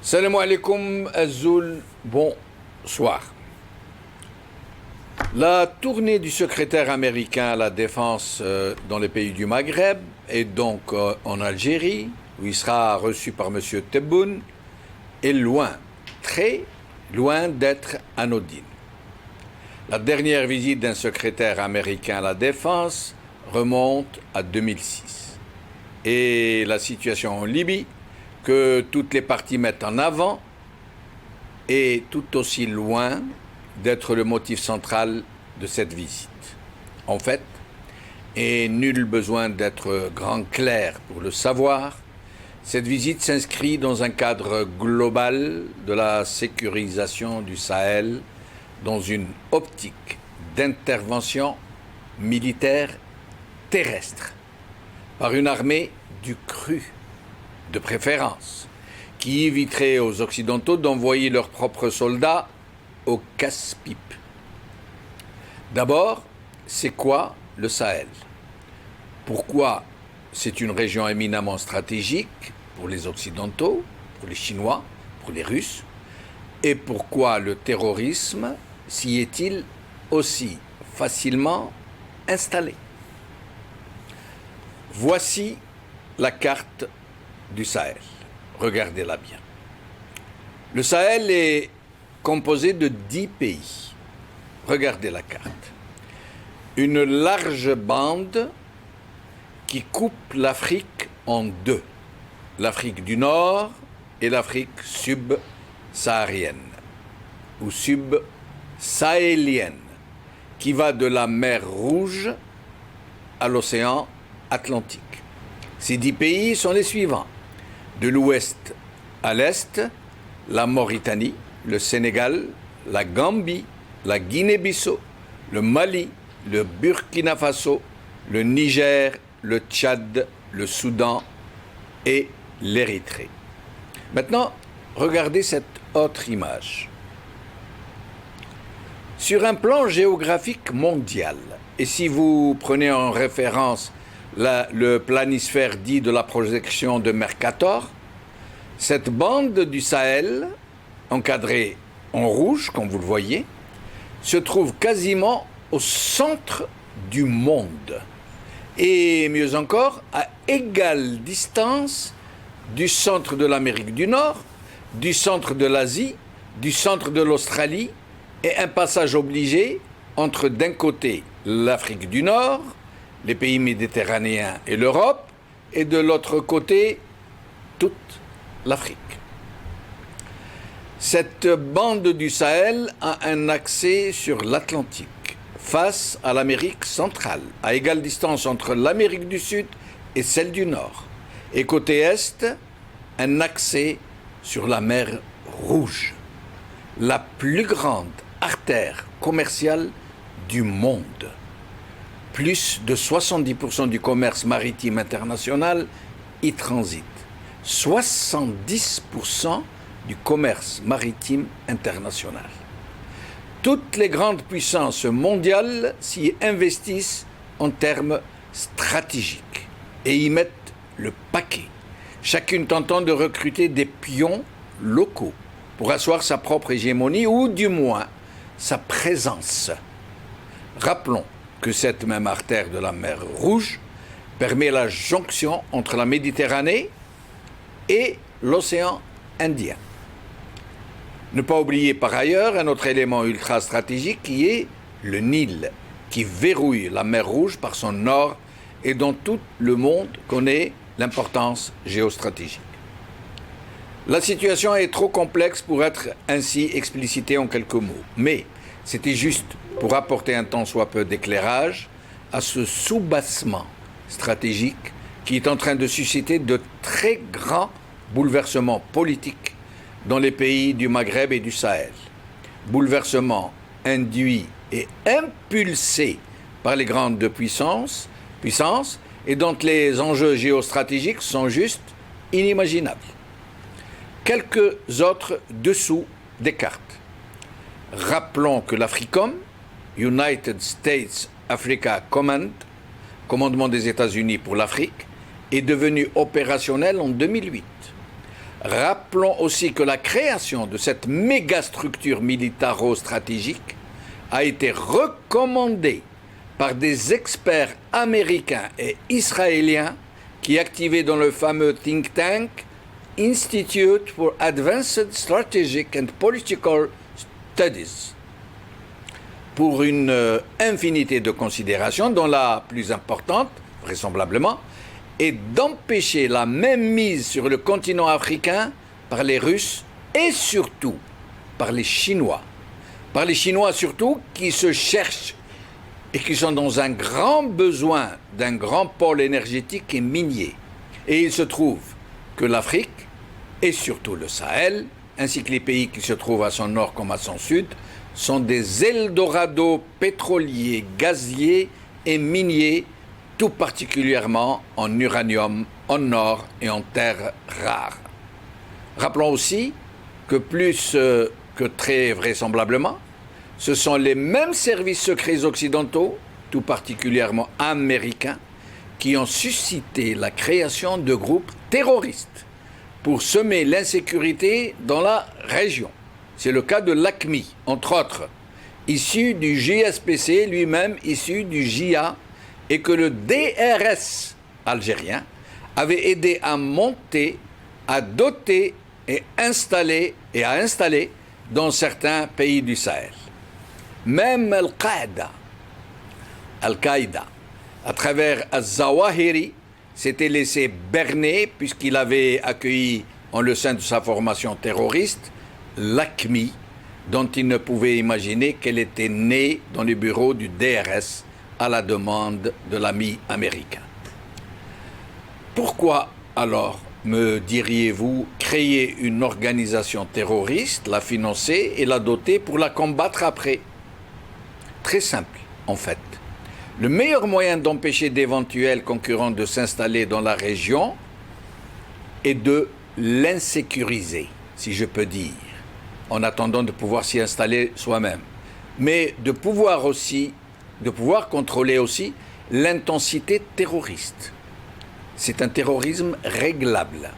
Salam alaikum Azul, bonsoir. La tournée du secrétaire américain à la défense dans les pays du Maghreb et donc en Algérie, où il sera reçu par M. Tebboune, est loin, très loin d'être anodine. La dernière visite d'un secrétaire américain à la défense remonte à 2006. Et la situation en Libye, que toutes les parties mettent en avant, est tout aussi loin d'être le motif central de cette visite. En fait, et nul besoin d'être grand clerc pour le savoir, cette visite s'inscrit dans un cadre global de la sécurisation du Sahel dans une optique d'intervention militaire terrestre par une armée du cru, de préférence, qui éviterait aux Occidentaux d'envoyer leurs propres soldats au casse-pipe. D'abord, c'est quoi le Sahel? Pourquoi c'est une région éminemment stratégique pour les Occidentaux, pour les Chinois, pour les Russes? Et pourquoi le terrorisme s'y est-il aussi facilement installé? Voici la carte du Sahel. Regardez-la bien. Le Sahel est composé de 10 pays. Regardez la carte. Une large bande qui coupe l'Afrique en deux. L'Afrique du Nord et l'Afrique subsaharienne ou subsahélienne, qui va de la mer Rouge à l'océan Atlantique. Ces 10 pays sont les suivants. De l'ouest à l'est, la Mauritanie, le Sénégal, la Gambie, la Guinée-Bissau, le Mali, le Burkina Faso, le Niger, le Tchad, le Soudan et l'Érythrée. Maintenant, regardez cette autre image. Sur un plan géographique mondial, et si vous prenez en référence le planisphère dit de la projection de Mercator, cette bande du Sahel, encadrée en rouge, comme vous le voyez, se trouve quasiment au centre du monde. Et mieux encore, à égale distance du centre de l'Amérique du Nord, du centre de l'Asie, du centre de l'Australie, et un passage obligé entre d'un côté l'Afrique du Nord, les pays méditerranéens et l'Europe, et de l'autre côté, toute l'Afrique. Cette bande du Sahel a un accès sur l'Atlantique, face à l'Amérique centrale, à égale distance entre l'Amérique du Sud et celle du Nord. Et côté Est, un accès sur la mer Rouge, la plus grande artère commerciale du monde. Plus de 70% du commerce maritime international y transite. 70% du commerce maritime international. Toutes les grandes puissances mondiales s'y investissent en termes stratégiques et y mettent le paquet, chacune tentant de recruter des pions locaux pour asseoir sa propre hégémonie ou du moins sa présence. Rappelons que cette même artère de la mer Rouge permet la jonction entre la Méditerranée et l'océan Indien. Ne pas oublier par ailleurs un autre élément ultra stratégique qui est le Nil, qui verrouille la mer Rouge par son nord et dont tout le monde connaît l'importance géostratégique. La situation est trop complexe pour être ainsi explicitée en quelques mots, mais c'était juste pour apporter un tant soit peu d'éclairage à ce soubassement stratégique qui est en train de susciter de très grands bouleversements politiques dans les pays du Maghreb et du Sahel. Bouleversements induits et impulsés par les grandes puissances et dont les enjeux géostratégiques sont juste inimaginables. Quelques autres dessous des cartes. Rappelons que l'AFRICOM, United States Africa Command, commandement des États-Unis pour l'Afrique, est devenu opérationnel en 2008. Rappelons aussi que la création de cette méga-structure militaro-stratégique a été recommandée par des experts américains et israéliens qui activaient dans le fameux think tank Institute for Advanced Strategic and Political Studies, pour une infinité de considérations, dont la plus importante, vraisemblablement, est d'empêcher la même mise sur le continent africain par les Russes et surtout par les Chinois. Par les Chinois surtout, qui se cherchent et qui sont dans un grand besoin d'un grand pôle énergétique et minier. Et il se trouve que l'Afrique, et surtout le Sahel, ainsi que les pays qui se trouvent à son nord comme à son sud, sont des Eldorado pétroliers, gaziers et miniers, tout particulièrement en uranium, en or et en terres rares. Rappelons aussi que plus que très vraisemblablement, ce sont les mêmes services secrets occidentaux, tout particulièrement américains, qui ont suscité la création de groupes terroristes pour semer l'insécurité dans la région. C'est le cas de l'AQMI, entre autres, issu du JSPC, lui-même issu du JIA, et que le DRS algérien avait aidé à monter, à doter et à installer dans certains pays du Sahel. Même Al-Qaïda, à travers Al-Zawahiri, s'était laissé berner puisqu'il avait accueilli en le sein de sa formation terroriste l'AQMI, dont il ne pouvait imaginer qu'elle était née dans les bureaux du DRS à la demande de l'ami américain. Pourquoi alors, me diriez-vous, créer une organisation terroriste, la financer et la doter pour la combattre après? Très simple, en fait. Le meilleur moyen d'empêcher d'éventuels concurrents de s'installer dans la région est de l'insécuriser, si je peux dire, en attendant de pouvoir s'y installer soi-même. Mais de pouvoir contrôler aussi l'intensité terroriste. C'est un terrorisme réglable.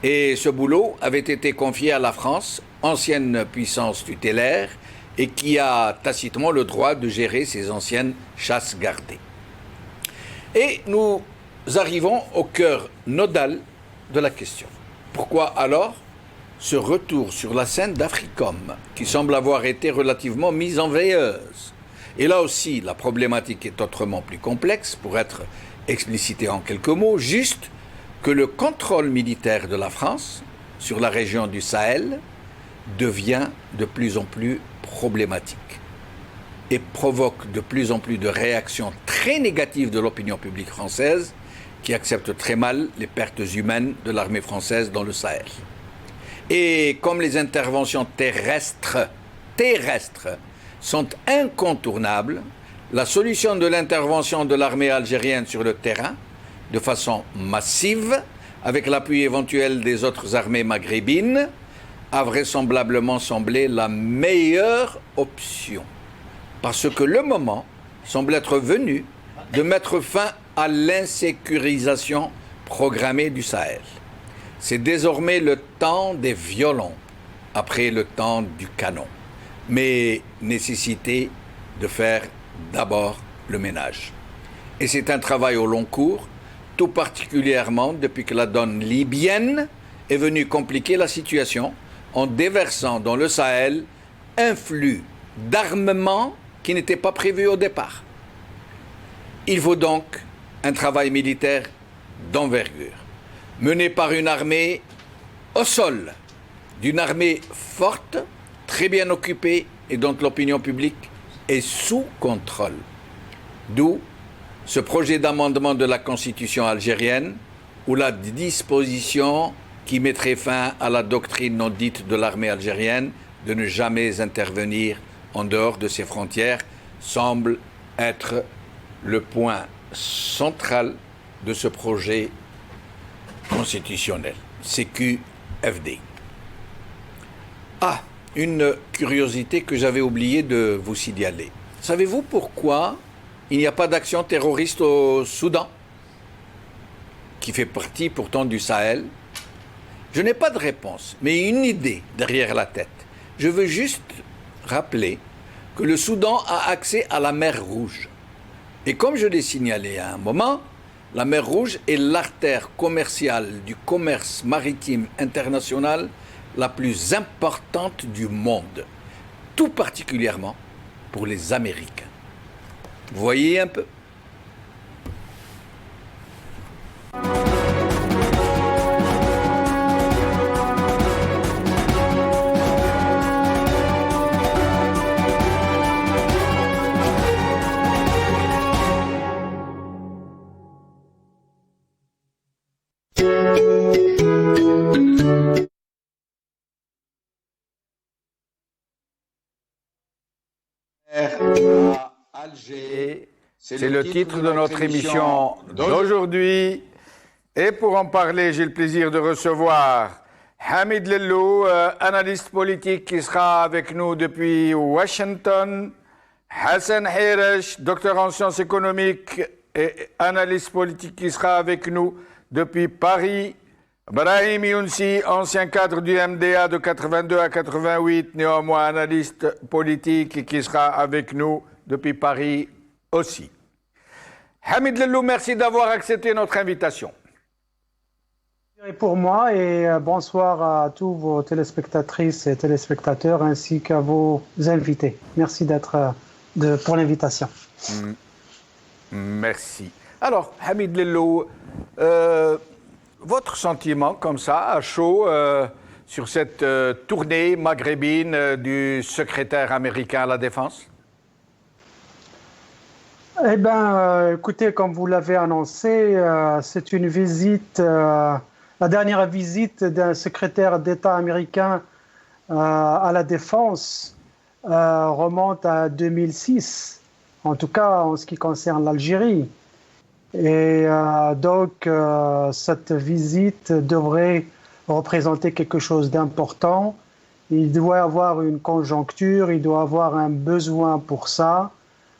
Et ce boulot avait été confié à la France, ancienne puissance tutélaire, et qui a tacitement le droit de gérer ces anciennes chasses gardées. Et nous arrivons au cœur nodal de la question. Pourquoi alors ce retour sur la scène d'Africom, qui semble avoir été relativement mise en veilleuse? Et là aussi, la problématique est autrement plus complexe, pour être explicitée en quelques mots, juste que le contrôle militaire de la France sur la région du Sahel devient de plus en plus problématique et provoque de plus en plus de réactions très négatives de l'opinion publique française, qui accepte très mal les pertes humaines de l'armée française dans le Sahel. Et comme les interventions terrestres sont incontournables, la solution de l'intervention de l'armée algérienne sur le terrain, de façon massive, avec l'appui éventuel des autres armées maghrébines, a vraisemblablement semblé la meilleure option. Parce que le moment semble être venu de mettre fin à l'insécurisation programmée du Sahel. C'est désormais le temps des violons, après le temps du canon. Mais nécessité de faire d'abord le ménage. Et c'est un travail au long cours, tout particulièrement depuis que la donne libyenne est venue compliquer la situation en déversant dans le Sahel un flux d'armement qui n'était pas prévu au départ. Il faut donc un travail militaire d'envergure, mené par une armée au sol, d'une armée forte, très bien occupée et dont l'opinion publique est sous contrôle. D'où ce projet d'amendement de la Constitution algérienne, où la disposition qui mettrait fin à la doctrine non dite de l'armée algérienne de ne jamais intervenir en dehors de ses frontières semble être le point central de ce projet constitutionnel, CQFD. Ah, une curiosité que j'avais oublié de vous signaler. Savez-vous pourquoi il n'y a pas d'action terroriste au Soudan, qui fait partie pourtant du Sahel? Je n'ai pas de réponse, mais une idée derrière la tête. Je veux juste rappeler que le Soudan a accès à la mer Rouge. Et comme je l'ai signalé à un moment, la mer Rouge est l'artère commerciale du commerce maritime international la plus importante du monde, tout particulièrement pour les Américains. Vous voyez un peu ? À Alger. C'est le titre de notre émission d'aujourd'hui. Et pour en parler, j'ai le plaisir de recevoir Hamid Lellou, analyste politique qui sera avec nous depuis Washington, Hassan Hiresh, docteur en sciences économiques et analyste politique qui sera avec nous depuis Paris, Brahim Younsi, ancien cadre du MDA de 82 à 88, néanmoins analyste politique et qui sera avec nous depuis Paris aussi. Hamid Lellou, merci d'avoir accepté notre invitation. Et pour moi, et bonsoir à tous vos téléspectatrices et téléspectateurs ainsi qu'à vos invités. Merci pour l'invitation. Merci. Alors, Hamid Lellou, votre sentiment comme ça, à chaud, sur cette tournée maghrébine du secrétaire américain à la Défense? Eh bien, écoutez, comme vous l'avez annoncé, c'est une visite, la dernière visite d'un secrétaire d'État américain à la Défense remonte à 2006, en tout cas en ce qui concerne l'Algérie. Et donc, cette visite devrait représenter quelque chose d'important. Il doit y avoir une conjoncture, il doit y avoir un besoin pour ça,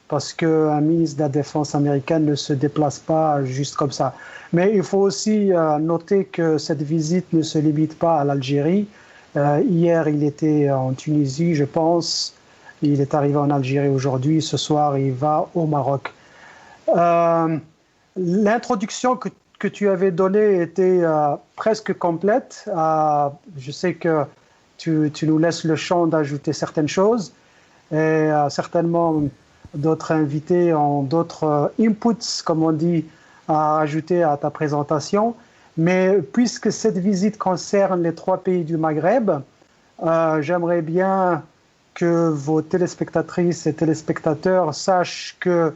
parce qu'un ministre de la Défense américaine ne se déplace pas juste comme ça. Mais il faut aussi noter que cette visite ne se limite pas à l'Algérie. Hier, il était en Tunisie, je pense. Il est arrivé en Algérie aujourd'hui. Ce soir, il va au Maroc. L'introduction que tu avais donnée était presque complète. Je sais que tu nous laisses le champ d'ajouter certaines choses. Et certainement, d'autres invités ont d'autres inputs, comme on dit, à ajouter à ta présentation. Mais puisque cette visite concerne les 3 pays du Maghreb, j'aimerais bien que vos téléspectatrices et téléspectateurs sachent que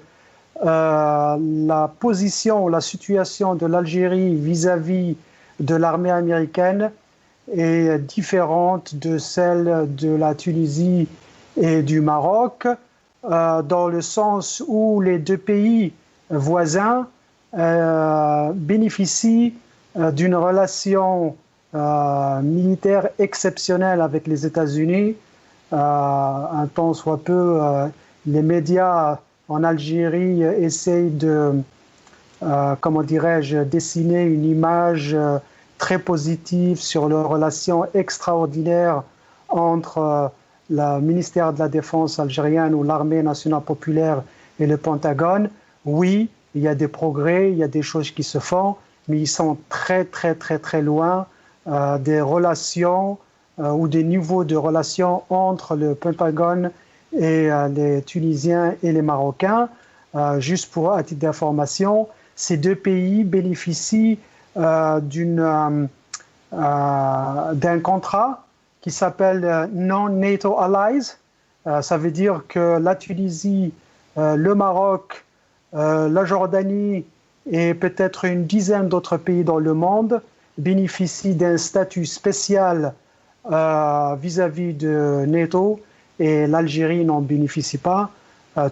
la position, la situation de l'Algérie vis-à-vis de l'armée américaine est différente de celle de la Tunisie et du Maroc, dans le sens où les 2 pays voisins bénéficient d'une relation militaire exceptionnelle avec les États-Unis. Un tant soit peu, les médias en Algérie essayent de, comment dirais-je, dessiner une image très positive sur les relations extraordinaires entre le ministère de la Défense algérienne ou l'armée nationale populaire et le Pentagone. Oui, il y a des progrès, il y a des choses qui se font, mais ils sont très, très, très, très loin des relations ou des niveaux de relations entre le Pentagone et les Tunisiens et les Marocains. Juste à titre d'information, ces 2 pays bénéficient d'un contrat qui s'appelle Non-NATO Allies. Ça veut dire que la Tunisie, le Maroc, la Jordanie et peut-être une dizaine d'autres pays dans le monde bénéficient d'un statut spécial vis-à-vis de NATO et l'Algérie n'en bénéficie pas.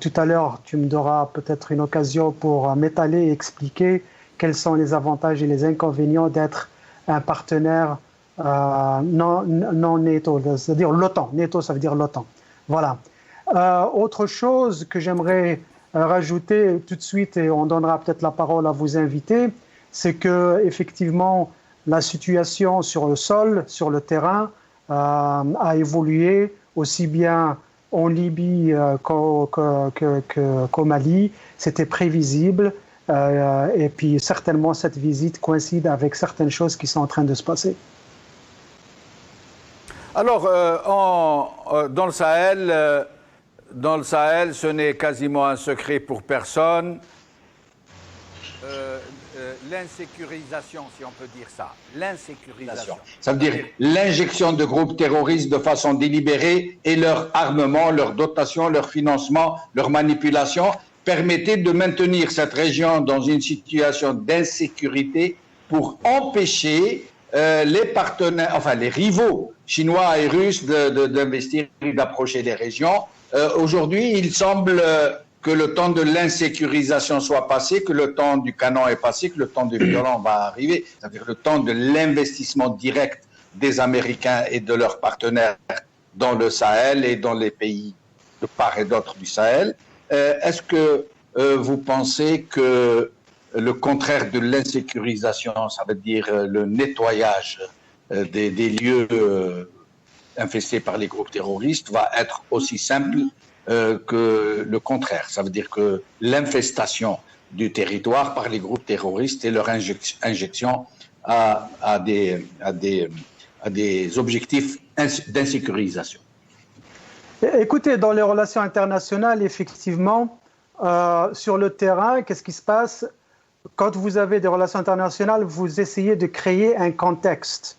Tout à l'heure, tu me donneras peut-être une occasion pour m'étaler et expliquer quels sont les avantages et les inconvénients d'être un partenaire non NATO, c'est-à-dire l'OTAN. NATO, ça veut dire l'OTAN. Voilà. Autre chose que j'aimerais rajouter tout de suite, et on donnera peut-être la parole à vos invités, c'est que effectivement la situation sur le sol, sur le terrain, a évolué aussi bien en Libye qu'au Mali. C'était prévisible. Et puis certainement cette visite coïncide avec certaines choses qui sont en train de se passer. Alors, dans le Sahel, ce n'est quasiment un secret pour personne. L'insécurisation, si on peut dire ça. L'insécurisation. Ça veut dire l'injection de groupes terroristes de façon délibérée et leur armement, leur dotation, leur financement, leur manipulation permettait de maintenir cette région dans une situation d'insécurité pour empêcher les partenaires, enfin les rivaux chinois et russes d'investir et d'approcher les régions. Aujourd'hui, il semble que le temps de l'insécurisation soit passé, que le temps du canon est passé, que le temps du violent va arriver, c'est-à-dire le temps de l'investissement direct des Américains et de leurs partenaires dans le Sahel et dans les pays de part et d'autre du Sahel. Est-ce que vous pensez que le contraire de l'insécurisation, ça veut dire le nettoyage des lieux infestés par les groupes terroristes, va être aussi simple que le contraire? Ça veut dire que l'infestation du territoire par les groupes terroristes et leur injection à des objectifs d'insécurisation. Écoutez, dans les relations internationales, effectivement, sur le terrain, qu'est-ce qui se passe? Quand vous avez des relations internationales, vous essayez de créer un contexte.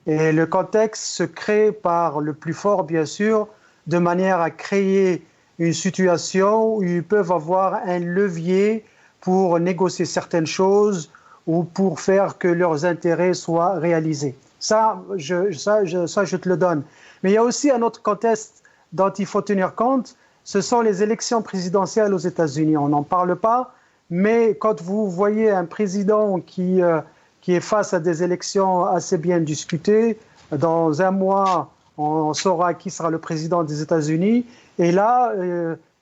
Et le contexte se crée par le plus fort, bien sûr, de manière à créer une situation où ils peuvent avoir un levier pour négocier certaines choses ou pour faire que leurs intérêts soient réalisés. Ça, je te le donne. Mais il y a aussi un autre contexte dont il faut tenir compte, ce sont les élections présidentielles aux États-Unis. On n'en parle pas, mais quand vous voyez un président qui est face à des élections assez bien discutées, dans un mois, on saura qui sera le président des États-Unis. Et là,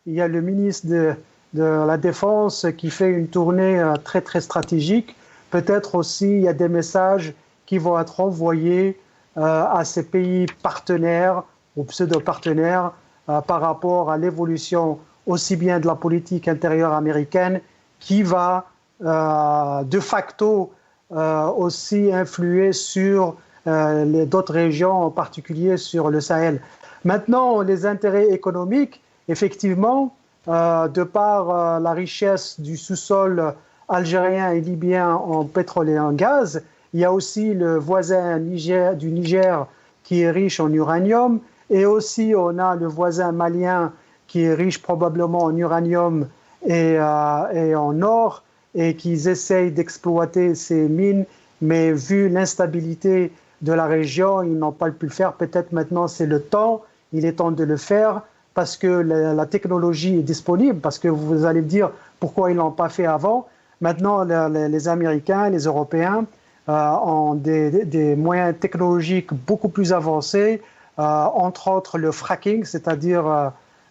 il y a le ministre de la Défense qui fait une tournée très, très stratégique. Peut-être aussi, il y a des messages qui vont être envoyés à ces pays partenaires ou pseudo-partenaires par rapport à l'évolution aussi bien de la politique intérieure américaine qui va de facto aussi influer sur d'autres régions, en particulier sur le Sahel. Maintenant, les intérêts économiques, effectivement, de par la richesse du sous-sol algérien et libyen en pétrole et en gaz, il y a aussi le voisin du Niger qui est riche en uranium, et aussi on a le voisin malien qui est riche probablement en uranium et en or, et qu'ils essayent d'exploiter ces mines, mais vu l'instabilité de la région, ils n'ont pas pu le faire. Peut-être maintenant c'est le temps, il est temps de le faire, parce que la technologie est disponible, parce que vous allez me dire pourquoi ils ne l'ont pas fait avant. Maintenant, les Américains, les Européens ont des moyens technologiques beaucoup plus avancés, entre autres le fracking, c'est-à-dire,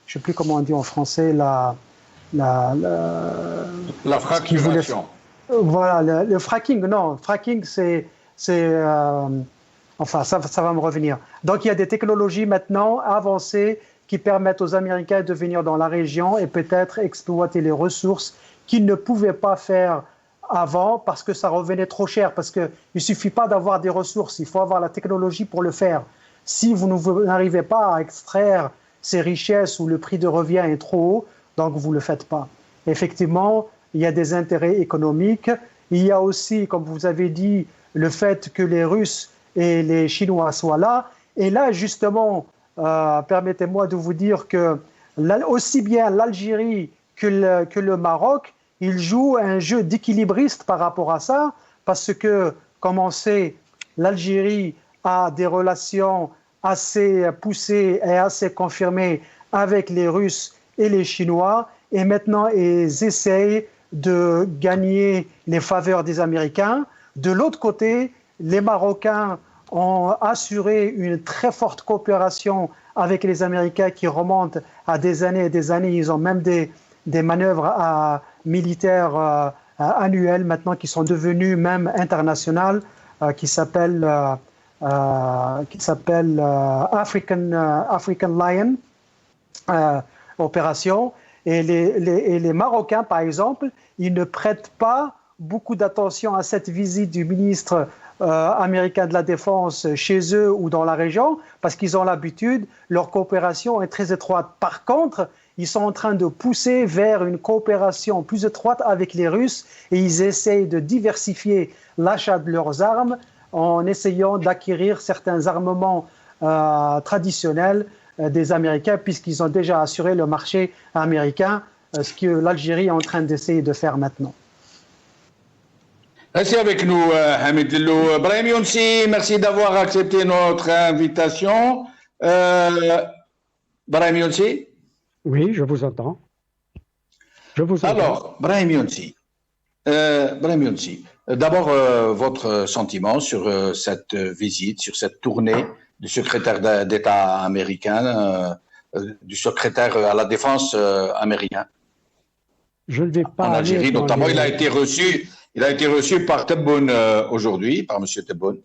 je ne sais plus comment on dit en français, la fracturation. Voilà, le fracking, non, fracking c'est enfin ça va me revenir. Donc il y a des technologies maintenant avancées qui permettent aux Américains de venir dans la région et peut-être exploiter les ressources qu'ils ne pouvaient pas faire avant parce que ça revenait trop cher, parce qu'il ne suffit pas d'avoir des ressources, il faut avoir la technologie pour le faire. Si vous n'arrivez pas à extraire ces richesses où le prix de revient est trop haut, donc vous ne le faites pas. Effectivement, il y a des intérêts économiques. Il y a aussi, comme vous avez dit, le fait que les Russes et les Chinois soient là. Et là, justement, permettez-moi de vous dire que aussi bien l'Algérie que le Maroc, ils jouent un jeu d'équilibriste par rapport à ça, parce que, comme on sait, l'Algérie a des relations assez poussées et assez confirmées avec les Russes et les Chinois, et maintenant ils essayent de gagner les faveurs des Américains. De l'autre côté, les Marocains ont assuré une très forte coopération avec les Américains qui remontent à des années et des années. Ils ont même des manœuvres militaires annuelles maintenant qui sont devenues même internationales. qui s'appelle African Lion opération. Et les Marocains, par exemple, ils ne prêtent pas beaucoup d'attention à cette visite du ministre américain de la Défense chez eux ou dans la région, parce qu'ils ont l'habitude, leur coopération est très étroite. Par contre, ils sont en train de pousser vers une coopération plus étroite avec les Russes et ils essayent de diversifier l'achat de leurs armes en essayant d'acquérir certains armements traditionnels des Américains, puisqu'ils ont déjà assuré le marché américain, ce que l'Algérie est en train d'essayer de faire maintenant. Restez avec nous, Hamid Lellou. Brahim Younsi, merci d'avoir accepté notre invitation. Brahim Younsi? Oui, je vous entends. Alors, Brahim Younsi, d'abord, votre sentiment sur cette visite, sur cette tournée du secrétaire d'État américain, du secrétaire à la défense américain. Je ne vais pas en Algérie, notamment, il a été reçu par Tebboune aujourd'hui, par M. Tebboune.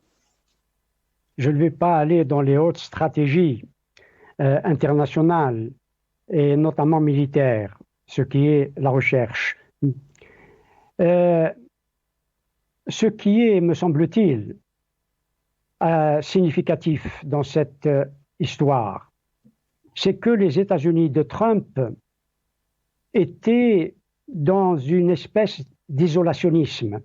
Je ne vais pas aller dans les hautes stratégies internationales et notamment militaires, ce qui est la recherche. Ce qui est, me semble-t-il, significatif dans cette histoire, c'est que les États-Unis de Trump étaient dans une espèce d'isolationnisme.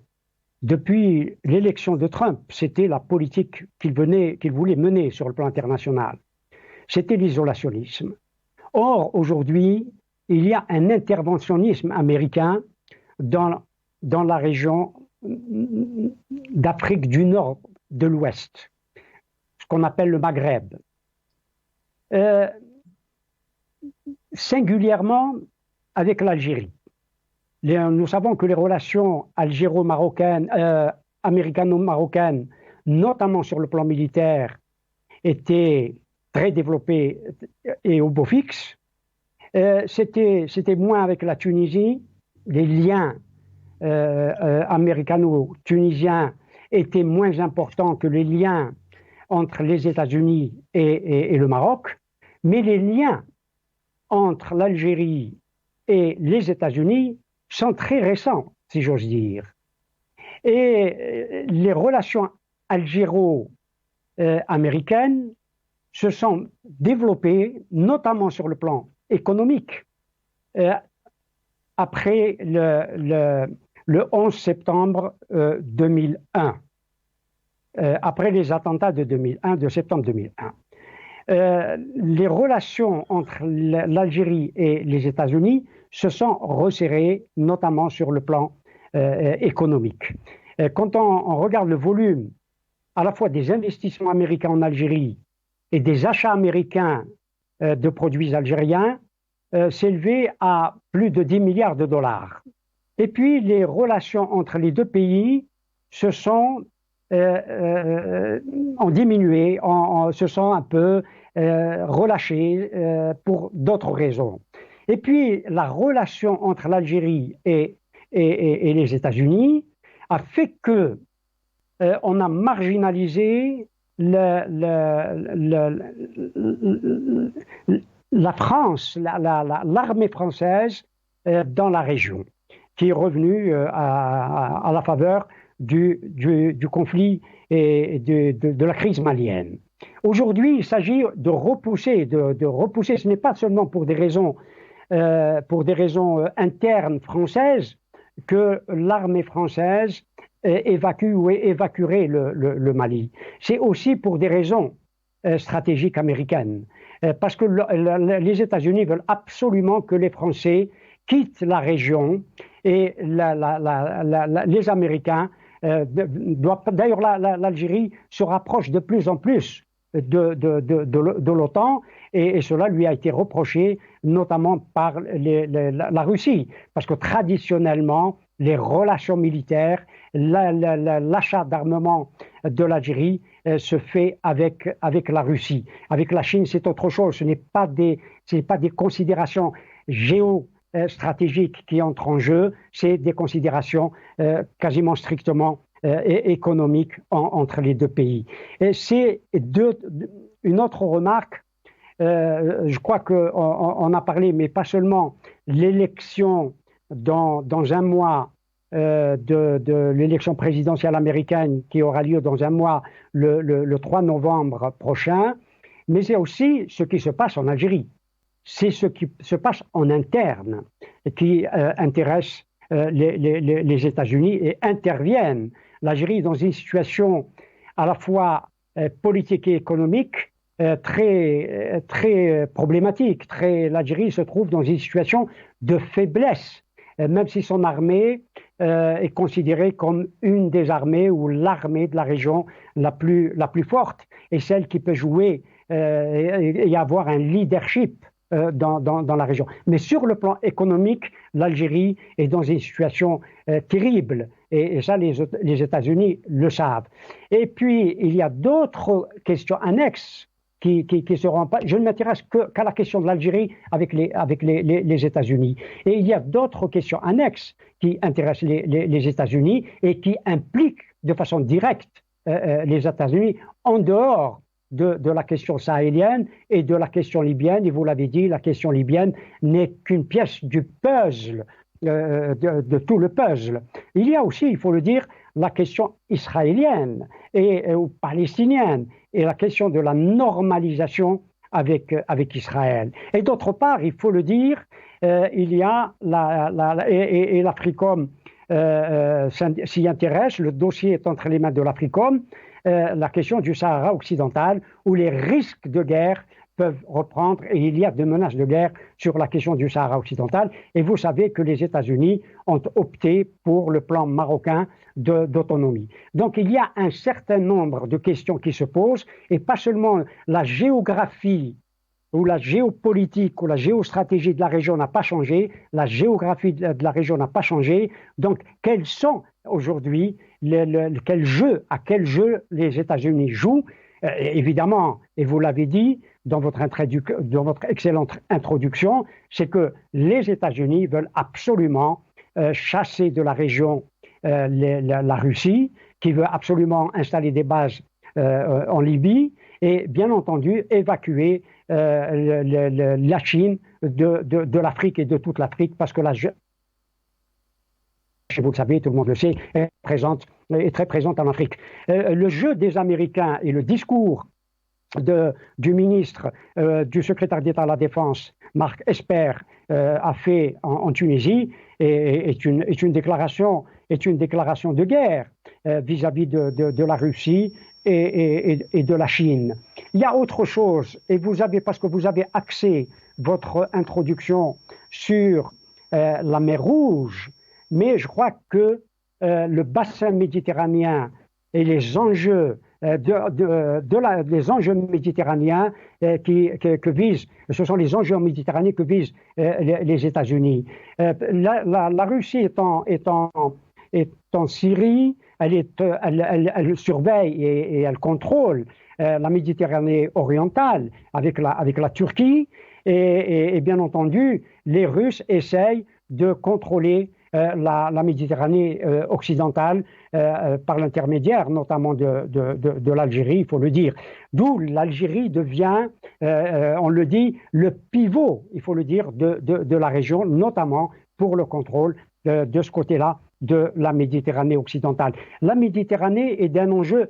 Depuis l'élection de Trump, c'était la politique qu'il voulait mener sur le plan international. C'était l'isolationnisme. Or, aujourd'hui, il y a un interventionnisme américain dans la région d'Afrique du Nord, de l'Ouest, ce qu'on appelle le Maghreb. Singulièrement avec l'Algérie. Nous savons que les relations algéro-marocaines, américano-marocaines, notamment sur le plan militaire, étaient très développées et au beau fixe. C'était moins avec la Tunisie. Les liens américano-tunisiens étaient moins importants que les liens entre les États-Unis et le Maroc. Mais les liens entre l'Algérie et les États-Unis sont très récents, si j'ose dire. Et les relations algéro-américaines se sont développées, notamment sur le plan économique, après le 11 septembre 2001, après les attentats de septembre 2001. Les relations entre l'Algérie et les États-Unis se sont resserrées, notamment sur le plan économique. Quand on regarde le volume à la fois des investissements américains en Algérie et des achats américains de produits algériens, s'élevait à plus de 10 milliards de dollars. Et puis les relations entre les deux pays se sont ont diminué, se sont un peu relâchées pour d'autres raisons. Et puis la relation entre l'Algérie et les États-Unis a fait que on a marginalisé la France, l'armée française dans la région, qui est revenue à la faveur du conflit et de la crise malienne. Aujourd'hui, il s'agit de repousser, ce n'est pas seulement pour des raisons internes françaises que l'armée française évacue ou évacuerait le Mali. C'est aussi pour des raisons stratégiques américaines. Parce que les États-Unis veulent absolument que les Français quittent la région et les Américains d'ailleurs l'Algérie se rapproche de plus en plus de l'OTAN et cela lui a été reproché notamment par la Russie parce que traditionnellement les relations militaires, l'achat d'armement de l'Algérie se fait avec la Russie. Avec la Chine, c'est autre chose. Ce n'est pas des considérations géostratégiques qui entrent en jeu, c'est des considérations quasiment strictement et économique entre les deux pays. Et c'est une autre remarque, je crois qu'on a parlé, mais pas seulement, l'élection dans un mois de l'élection présidentielle américaine qui aura lieu dans un mois, le 3 novembre prochain, mais c'est aussi ce qui se passe en Algérie. C'est ce qui se passe en interne qui intéresse les États-Unis et interviennent. L'Algérie est dans une situation à la fois politique et économique très problématique. L'Algérie se trouve dans une situation de faiblesse, même si son armée est considérée comme une des armées ou l'armée de la région la plus forte et celle qui peut jouer et avoir un leadership dans la région. Mais sur le plan économique, l'Algérie est dans une situation terrible et ça les États-Unis le savent. Et puis il y a d'autres questions annexes qui seront pas. Je ne m'intéresse qu'à la question de l'Algérie avec les États-Unis. Et il y a d'autres questions annexes qui intéressent les États-Unis et qui impliquent de façon directe les États-Unis en dehors de la question sahélienne et de la question libyenne. Et vous l'avez dit, la question libyenne n'est qu'une pièce du puzzle, de tout le puzzle. Il y a aussi, il faut le dire, la question israélienne ou palestinienne et la question de la normalisation avec Israël. Et d'autre part, il faut le dire, il y a et l'Africom s'y intéresse, le dossier est entre les mains de l'Africom, la question du Sahara occidental, où les risques de guerre peuvent reprendre, et il y a des menaces de guerre sur la question du Sahara occidental. Et vous savez que les États-Unis ont opté pour le plan marocain d'autonomie. Donc il y a un certain nombre de questions qui se posent, et pas seulement la géographie ou la géopolitique ou la géostratégie de la région n'a pas changé, la géographie de la région n'a pas changé. Donc quels sont aujourd'hui, à quel jeu les États-Unis jouent? Évidemment, et vous l'avez dit dans votre excellente introduction, c'est que les États-Unis veulent absolument chasser de la région la Russie, qui veut absolument installer des bases en Libye, et bien entendu évacuer la Chine de l'Afrique et de toute l'Afrique, parce que vous le savez, tout le monde le sait, est très présente en Afrique. Le jeu des Américains et le discours du ministre, du secrétaire d'État à la Défense, Mark Esper, a fait en Tunisie, est une déclaration de guerre vis-à-vis de la Russie et de la Chine. Il y a autre chose, et parce que vous avez axé votre introduction sur la mer Rouge, mais je crois que le bassin méditerranéen et les enjeux les enjeux méditerranéens que visent, ce sont les enjeux méditerranéens que visent les États-Unis. La Russie est en Syrie, elle surveille et elle contrôle la Méditerranée orientale avec la Turquie, et bien entendu, les Russes essayent de contrôler la Méditerranée occidentale par l'intermédiaire notamment de l'Algérie, il faut le dire. D'où l'Algérie devient, on le dit, le pivot, il faut le dire, de la région, notamment pour le contrôle de ce côté-là de la Méditerranée occidentale. La Méditerranée est d'un enjeu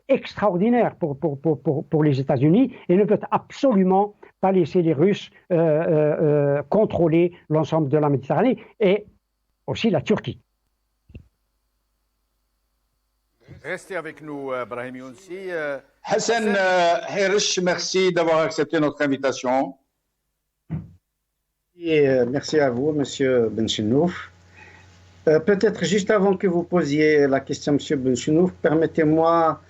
extraordinaire pour les États-Unis et ne veut absolument pas laisser les Russes contrôler l'ensemble de la Méditerranée, et aussi la Turquie. Restez avec nous, Brahim Younsi. Hassan Hersh, merci d'avoir accepté notre invitation. Et merci à vous, Monsieur Benchenouf. Peut-être juste avant que vous posiez la question, Monsieur Benchenouf, permettez-moi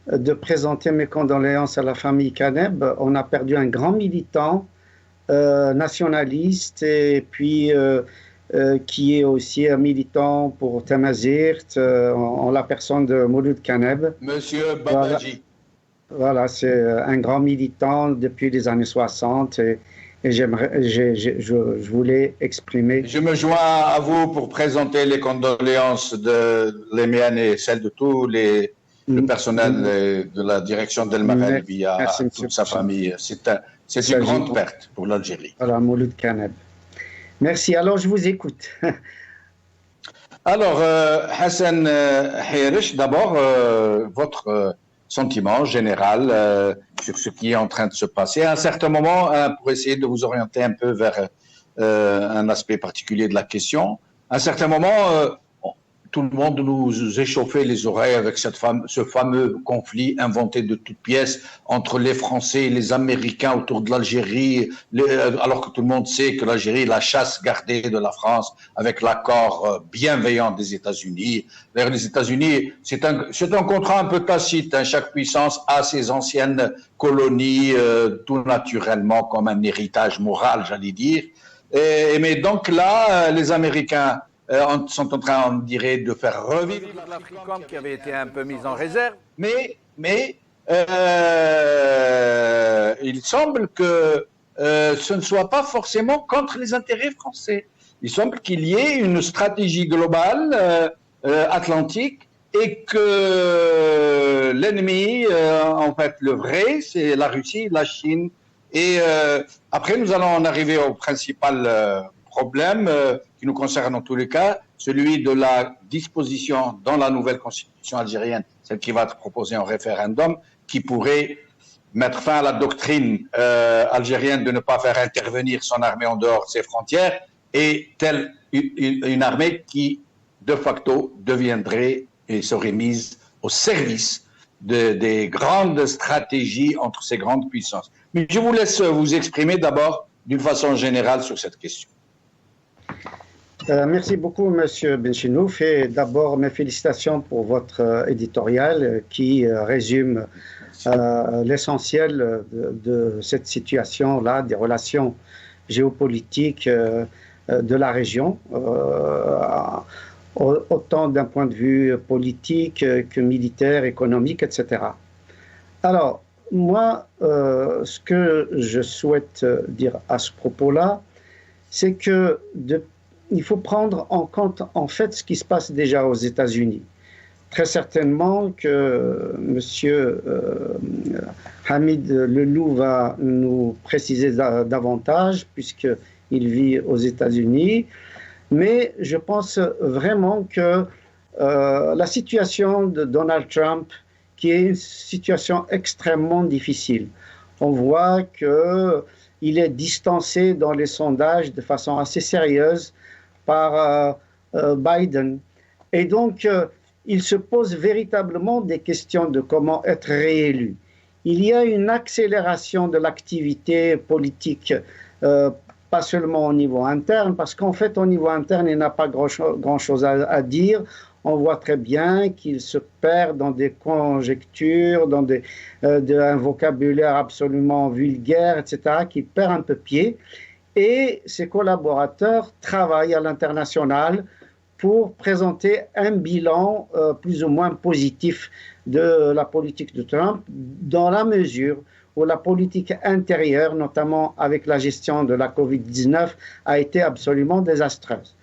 de présenter mes condoléances à la famille Kaneb. On a perdu un grand militant nationaliste et puis qui est aussi un militant pour Tamazirt, en la personne de Mouloud Kaneb. Monsieur Babaji. Voilà, c'est un grand militant depuis les années 60 Et je voulais exprimer. Je me joins à vous pour présenter les condoléances les miennes et celles de tous le personnel de la direction d'El Maghribi à toute sa famille. C'est une grande perte pour l'Algérie. Voilà, Mouloud Kaneb. Merci. Alors, je vous écoute. Alors, Hassan Hairish, d'abord, votre sentiment général sur ce qui est en train de se passer. À un certain moment, pour essayer de vous orienter un peu vers un aspect particulier de la question, à un certain moment, tout le monde nous échauffait les oreilles avec ce fameux conflit inventé de toutes pièces entre les Français et les Américains autour de l'Algérie, alors que tout le monde sait que l'Algérie est la chasse gardée de la France avec l'accord bienveillant des États-Unis. D'ailleurs, les États-Unis, c'est un contrat un peu tacite. Hein. Chaque puissance a ses anciennes colonies, tout naturellement comme un héritage moral, j'allais dire. Mais donc là, les Américains sont en train, on dirait, de faire revivre l'Africom qui avait été un peu mise en réserve. Mais il semble que ce ne soit pas forcément contre les intérêts français. Il semble qu'il y ait une stratégie globale atlantique et que l'ennemi, en fait, le vrai, c'est la Russie, la Chine. Et après, nous allons en arriver au principal problème qui nous concerne en tous les cas, celui de la disposition dans la nouvelle constitution algérienne, celle qui va être proposée en référendum, qui pourrait mettre fin à la doctrine algérienne de ne pas faire intervenir son armée en dehors de ses frontières, et telle une armée qui, de facto, deviendrait et serait mise au service des grandes stratégies entre ces grandes puissances. Mais je vous laisse vous exprimer d'abord d'une façon générale sur cette question. Merci beaucoup, Monsieur Benchenouf, et d'abord mes félicitations pour votre éditorial qui résume l'essentiel de cette situation-là, des relations géopolitiques de la région, autant d'un point de vue politique que militaire, économique, etc. Alors, moi, ce que je souhaite dire à ce propos-là, c'est que il faut prendre en compte en fait ce qui se passe déjà aux États-Unis. Très certainement que M. Hamid Lelou va nous préciser davantage puisqu'il vit aux États-Unis. Mais je pense vraiment que la situation de Donald Trump, qui est une situation extrêmement difficile, on voit qu'il est distancé dans les sondages de façon assez sérieuse par Biden. Et donc, il se pose véritablement des questions de comment être réélu. Il y a une accélération de l'activité politique, pas seulement au niveau interne, parce qu'en fait, au niveau interne, il n'a pas grand-chose à dire. On voit très bien qu'il se perd dans des conjectures, dans un vocabulaire absolument vulgaire, etc., qui perd un peu pied. Et ses collaborateurs travaillent à l'international pour présenter un bilan plus ou moins positif de la politique de Trump, dans la mesure où la politique intérieure, notamment avec la gestion de la Covid-19, a été absolument désastreuse.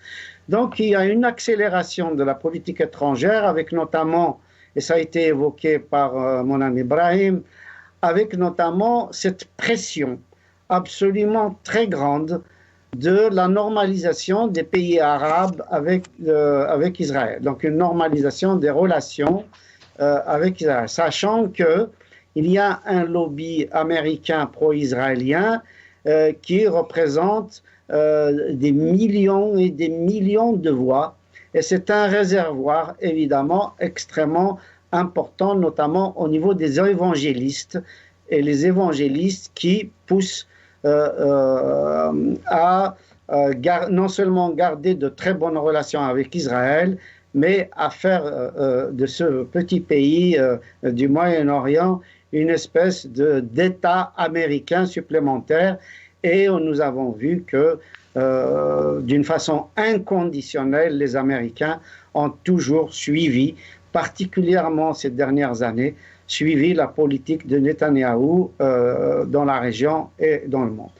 Donc il y a une accélération de la politique étrangère, avec notamment, et ça a été évoqué par mon ami Ibrahim, avec notamment cette pression absolument très grande de la normalisation des pays arabes avec Israël. Donc une normalisation des relations avec Israël, sachant qu'il y a un lobby américain pro-israélien qui représente des millions et des millions de voix. Et c'est un réservoir évidemment extrêmement important, notamment au niveau des évangélistes, et les évangélistes qui poussent à non seulement garder de très bonnes relations avec Israël, mais à faire de ce petit pays du Moyen-Orient une espèce d'État américain supplémentaire. Et nous avons vu que d'une façon inconditionnelle, les Américains ont toujours suivi, particulièrement ces dernières années, suivi la politique de Netanyahou dans la région et dans le monde.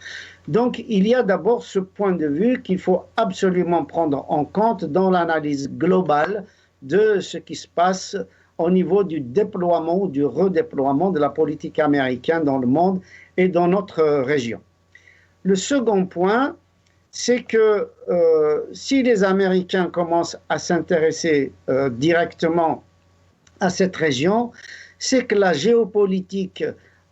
Donc, il y a d'abord ce point de vue qu'il faut absolument prendre en compte dans l'analyse globale de ce qui se passe au niveau du déploiement ou du redéploiement de la politique américaine dans le monde et dans notre région. Le second point, c'est que si les Américains commencent à s'intéresser directement à cette région, c'est que la géopolitique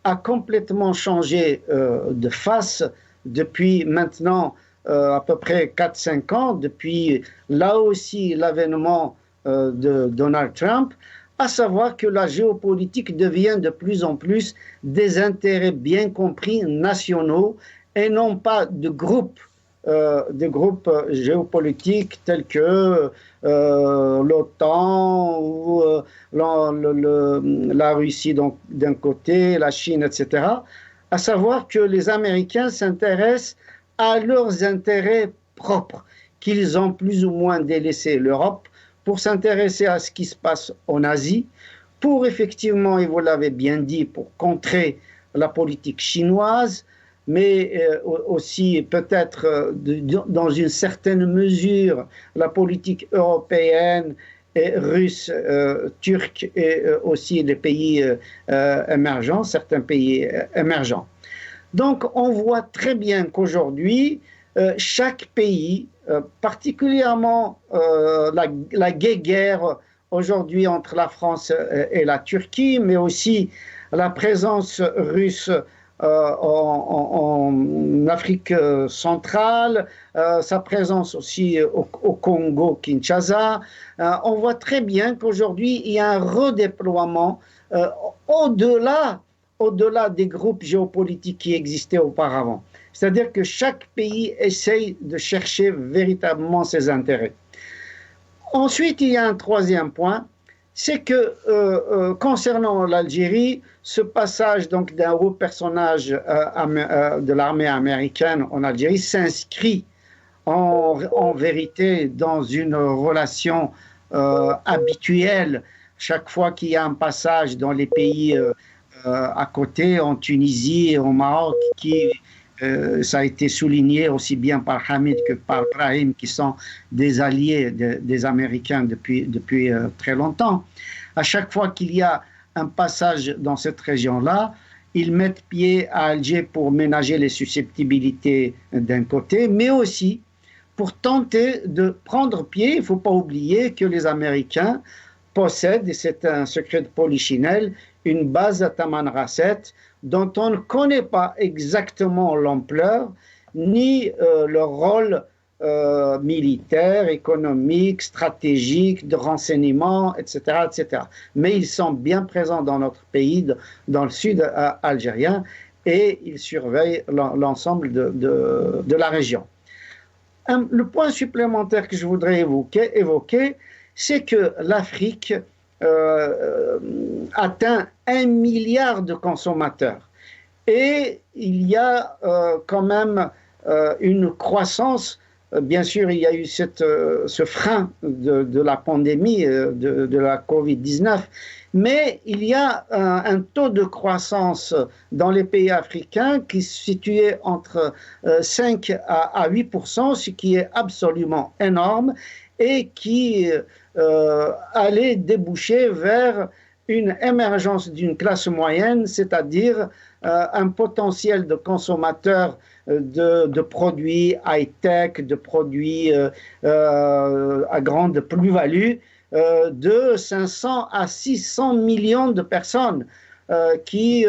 a complètement changé de face depuis maintenant à peu près 4-5 ans, depuis là aussi l'avènement de Donald Trump, à savoir que la géopolitique devient de plus en plus des intérêts bien compris nationaux et non pas de groupes géopolitiques tels que l'OTAN ou la Russie d'un côté, la Chine, etc. À savoir que les Américains s'intéressent à leurs intérêts propres, qu'ils ont plus ou moins délaissé l'Europe pour s'intéresser à ce qui se passe en Asie, pour effectivement, et vous l'avez bien dit, pour contrer la politique chinoise, mais aussi peut-être dans une certaine mesure la politique européenne et russe, turque et aussi les pays émergents, certains pays émergents. Donc on voit très bien qu'aujourd'hui, chaque pays, particulièrement la guerre aujourd'hui entre la France et la Turquie, mais aussi la présence russe en Afrique centrale, sa présence aussi au Congo, Kinshasa. On voit très bien qu'aujourd'hui, il y a un redéploiement au-delà des groupes géopolitiques qui existaient auparavant. C'est-à-dire que chaque pays essaye de chercher véritablement ses intérêts. Ensuite, il y a un troisième point, c'est que concernant l'Algérie, ce passage donc d'un haut personnage de l'armée américaine en Algérie s'inscrit en vérité dans une relation habituelle. Chaque fois qu'il y a un passage dans les pays à côté, en Tunisie et au Maroc, ça a été souligné aussi bien par Hamid que par Brahim, qui sont des alliés des Américains depuis très longtemps. À chaque fois qu'il y a un passage dans cette région-là, ils mettent pied à Alger pour ménager les susceptibilités d'un côté, mais aussi pour tenter de prendre pied. Il ne faut pas oublier que les Américains possèdent, et c'est un secret de polichinelle, une base à Tamanrasset dont on ne connaît pas exactement l'ampleur ni le rôle militaire, économique, stratégique, de renseignement, etc., etc. Mais ils sont bien présents dans notre pays, dans le sud algérien, et ils surveillent l'ensemble de la région. Le point supplémentaire que je voudrais évoquer, c'est que l'Afrique atteint 1 milliard de consommateurs. Et il y a quand même une croissance. Bien sûr, il y a eu ce frein de la pandémie, de la Covid-19, mais il y a un taux de croissance dans les pays africains qui se situait entre 5 à 8%, ce qui est absolument énorme et qui allait déboucher vers une émergence d'une classe moyenne, c'est-à-dire un potentiel de consommateurs de produits high-tech, de produits à grande plus-value, de 500 à 600 millions de personnes qui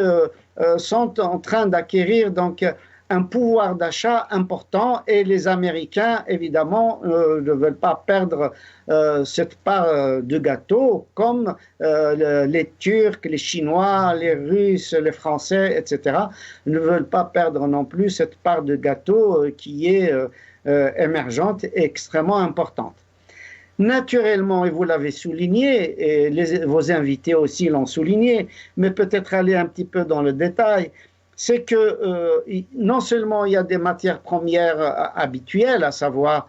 sont en train d'acquérir donc un pouvoir d'achat important, et les Américains, évidemment, ne veulent pas perdre cette part de gâteau, comme les Turcs, les Chinois, les Russes, les Français, etc., ne veulent pas perdre non plus cette part de gâteau qui est émergente et extrêmement importante. Naturellement, et vous l'avez souligné, et vos invités aussi l'ont souligné, mais peut-être aller un petit peu dans le détail, c'est que non seulement il y a des matières premières habituelles, à savoir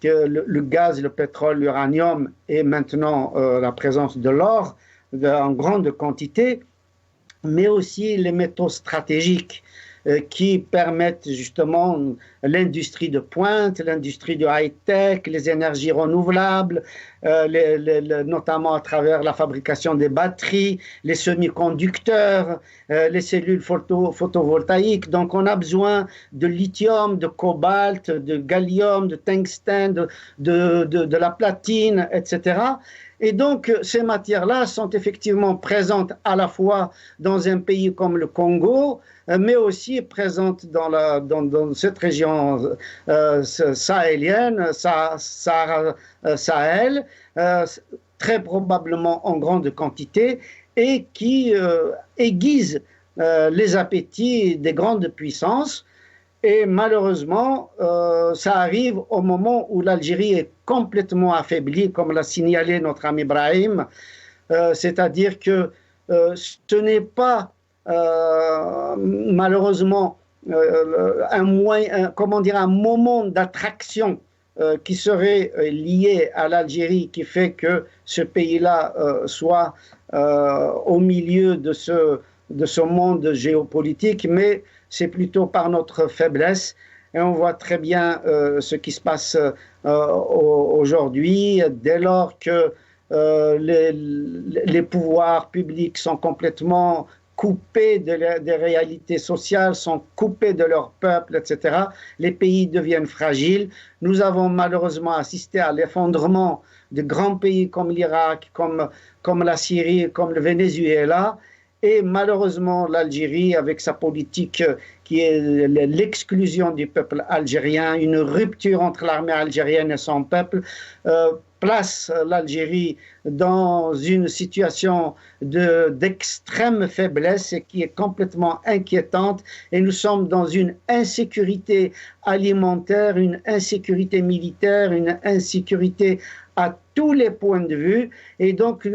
que le gaz, le pétrole, l'uranium et maintenant la présence de l'or en grande quantité, mais aussi les métaux stratégiques qui permettent justement l'industrie de pointe, l'industrie de high-tech, les énergies renouvelables, notamment à travers la fabrication des batteries, les semi-conducteurs, les cellules photovoltaïques. Donc on a besoin de lithium, de cobalt, de gallium, de tungstène, de la platine, etc. Et donc, ces matières-là sont effectivement présentes à la fois dans un pays comme le Congo, mais aussi présentes dans cette région sahélienne, Sahel, très probablement en grande quantité, et qui aiguisent les appétits des grandes puissances. Et malheureusement, ça arrive au moment où l'Algérie est complètement affaiblie, comme l'a signalé notre ami Brahim. C'est-à-dire que ce n'est pas malheureusement un moment d'attraction qui serait lié à l'Algérie, qui fait que ce pays-là soit au milieu de ce monde géopolitique, mais c'est plutôt par notre faiblesse. Et on voit très bien ce qui se passe aujourd'hui, dès lors que les pouvoirs publics sont complètement coupés des réalités sociales, sont coupés de leur peuple, etc. Les pays deviennent fragiles. Nous avons malheureusement assisté à l'effondrement de grands pays comme l'Irak, comme la Syrie, comme le Venezuela. Et malheureusement, l'Algérie, avec sa politique qui est l'exclusion du peuple algérien, une rupture entre l'armée algérienne et son peuple, place l'Algérie dans une situation d'extrême faiblesse et qui est complètement inquiétante. Et nous sommes dans une insécurité alimentaire, une insécurité militaire, une insécurité à tous les points de vue. Et donc,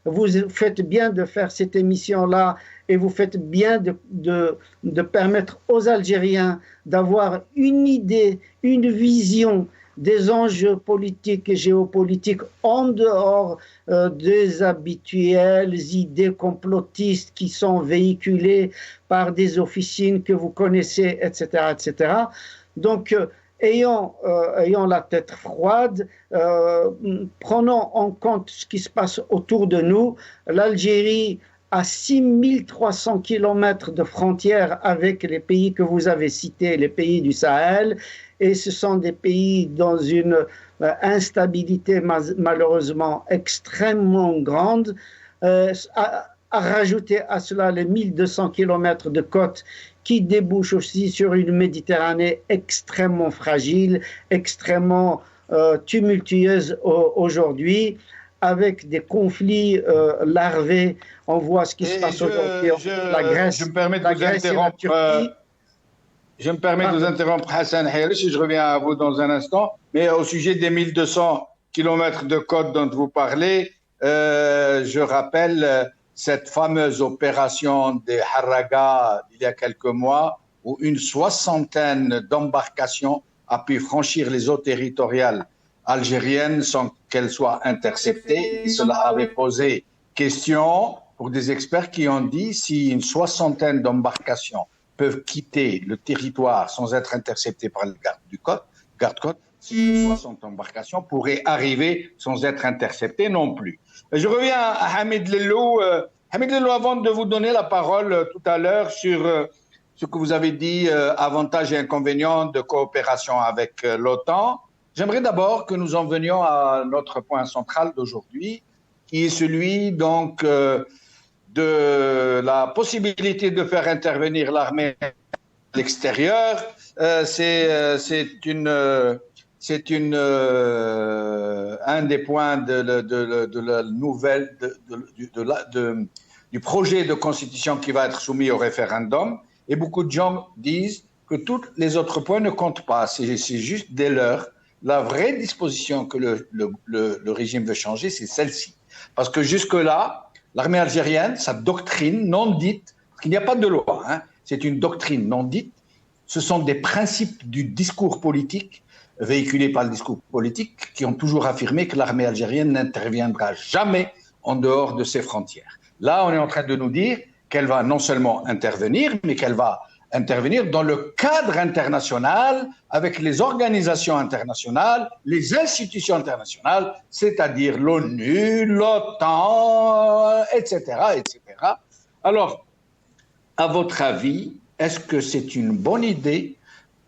vous faites bien de faire cette émission-là et vous faites bien de permettre aux Algériens d'avoir une idée, une vision des enjeux politiques et géopolitiques en dehors des habituelles idées complotistes qui sont véhiculées par des officines que vous connaissez, etc., etc. Donc, ayons la tête froide, prenons en compte ce qui se passe autour de nous. L'Algérie a 6300 kilomètres de frontières avec les pays que vous avez cités, les pays du Sahel, et ce sont des pays dans une instabilité malheureusement extrêmement grande. À rajouter à cela les 1200 kilomètres de côte qui débouche aussi sur une Méditerranée extrêmement fragile, extrêmement tumultueuse aujourd'hui, avec des conflits larvés. On voit ce qui se passe aujourd'hui. La Grèce, je me permets de vous interrompre. Je me permets de vous interrompre, Hassan Hayrish, je reviens à vous dans un instant. Mais au sujet des 1200 kilomètres de côte dont vous parlez, je rappelle cette fameuse opération des Harraga il y a quelques mois, où une soixantaine d'embarcations a pu franchir les eaux territoriales algériennes sans qu'elles soient interceptées. Et cela avait posé question pour des experts qui ont dit si une soixantaine d'embarcations peuvent quitter le territoire sans être interceptées par le garde-côte, si 60 embarcations pourraient arriver sans être interceptées non plus. Je reviens à Hamid Lello. Hamid Lello, avant de vous donner la parole tout à l'heure sur ce que vous avez dit, avantages et inconvénients de coopération avec l'OTAN, j'aimerais d'abord que nous en venions à notre point central d'aujourd'hui, qui est celui donc de la possibilité de faire intervenir l'armée à l'extérieur. C'est un des points de la nouvelle du projet de constitution qui va être soumis au référendum. Et beaucoup de gens disent que tous les autres points ne comptent pas. C'est juste dès lors. La vraie disposition que le régime veut changer, c'est celle-ci. Parce que jusque-là, l'armée algérienne, sa doctrine non dite, parce qu'il n'y a pas de loi, c'est une doctrine non dite, ce sont des principes du discours politique, véhiculés par le discours politique, qui ont toujours affirmé que l'armée algérienne n'interviendra jamais en dehors de ses frontières. Là, on est en train de nous dire qu'elle va non seulement intervenir, mais qu'elle va intervenir dans le cadre international avec les organisations internationales, les institutions internationales, c'est-à-dire l'ONU, l'OTAN, etc., etc. Alors, à votre avis, est-ce que c'est une bonne idée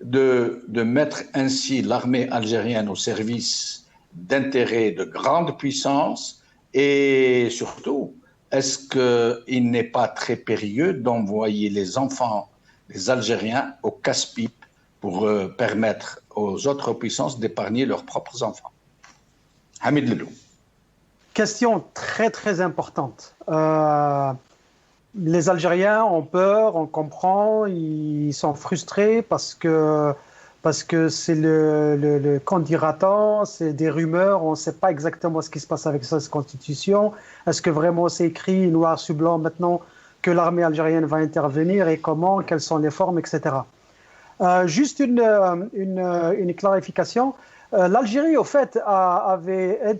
de mettre ainsi l'armée algérienne au service d'intérêts de grandes puissances et surtout, est-ce qu'il n'est pas très périlleux d'envoyer les enfants, les Algériens, au casse-pipe pour permettre aux autres puissances d'épargner leurs propres enfants? Hamid Lelou. Question très très importante. Les Algériens ont peur, on comprend, ils sont frustrés parce que c'est le qu'en dira-t-on, c'est des rumeurs, on ne sait pas exactement ce qui se passe avec cette constitution. Est-ce que vraiment c'est écrit noir sur blanc maintenant que l'armée algérienne va intervenir et comment, quelles sont les formes, etc. Juste une clarification. L'Algérie, au fait, avait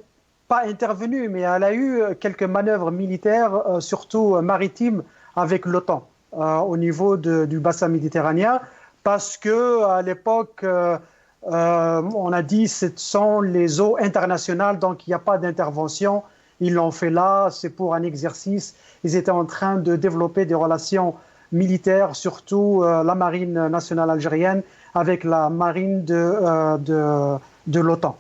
pas intervenu, mais elle a eu quelques manœuvres militaires, surtout maritimes, avec l'OTAN au niveau du bassin méditerranéen. Parce qu'à l'époque, on a dit que ce sont les eaux internationales, donc il n'y a pas d'intervention. Ils l'ont fait là, c'est pour un exercice. Ils étaient en train de développer des relations militaires, surtout la marine nationale algérienne avec la marine de l'OTAN.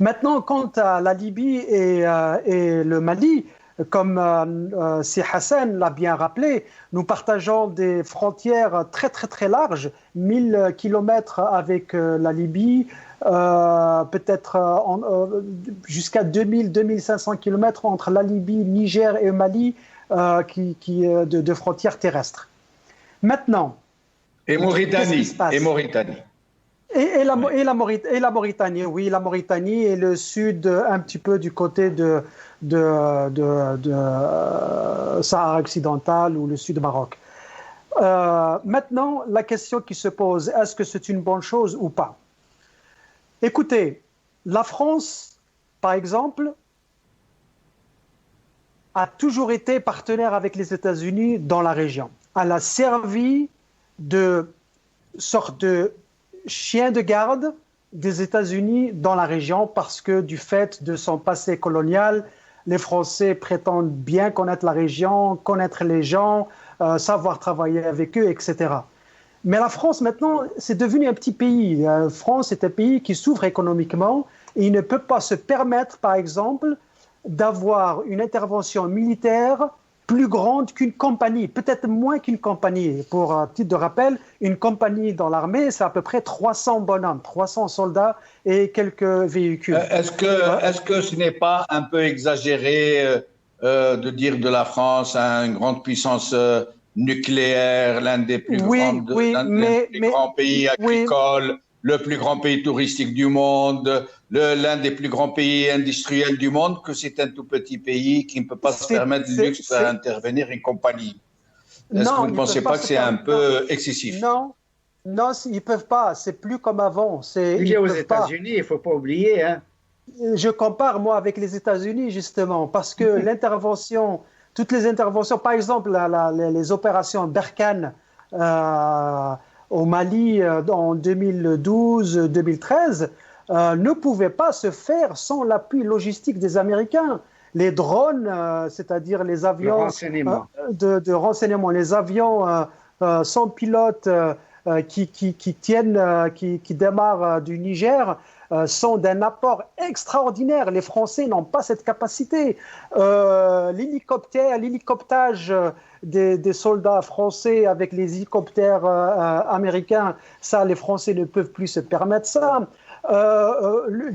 Maintenant, quant à la Libye et le Mali, comme Si Hassan l'a bien rappelé, nous partageons des frontières très très très larges, 1000 kilomètres avec la Libye, peut-être jusqu'à 2000-2500 kilomètres entre la Libye, Niger et Mali, de frontières terrestres. Maintenant, et Mauritanie. Et la Mauritanie, oui, la Mauritanie et le sud, un petit peu du côté de Sahara occidental ou le sud du Maroc. Maintenant, la question qui se pose, est-ce que c'est une bonne chose ou pas? Écoutez, la France, par exemple, a toujours été partenaire avec les États-Unis dans la région. Elle a servi de sorte de chien de garde des États-Unis dans la région parce que du fait de son passé colonial, les Français prétendent bien connaître la région, connaître les gens, savoir travailler avec eux, etc. Mais la France, maintenant, c'est devenu un petit pays. La France est un pays qui souffre économiquement et il ne peut pas se permettre, par exemple, d'avoir une intervention militaire plus grande qu'une compagnie, peut-être moins qu'une compagnie. Pour un titre de rappel, une compagnie dans l'armée, c'est à peu près 300 bonhommes, 300 soldats et quelques véhicules. Est-ce que ce n'est pas un peu exagéré de dire de la France une grande puissance nucléaire, l'un des plus grands pays agricoles, le plus grand pays touristique du monde, l'un des plus grands pays industriels du monde, que c'est un tout petit pays qui ne peut pas se permettre le luxe d'intervenir une compagnie? Est-ce que vous ne pensez pas que c'est un peu excessif? Non, ils ne peuvent pas. C'est plus comme avant. Il y a aux États-Unis, il ne faut pas oublier. Hein. Je compare, moi, avec les États-Unis, justement, parce que l'intervention, toutes les interventions, par exemple, les opérations Barkhane au Mali en 2012-2013, ne pouvaient pas se faire sans l'appui logistique des Américains. Les drones, c'est-à-dire les avions de renseignement, les avions sans pilote qui démarrent du Niger, sont d'un apport extraordinaire. Les Français n'ont pas cette capacité. L'hélicoptage des soldats français avec les hélicoptères américains, ça, les Français ne peuvent plus se permettre ça.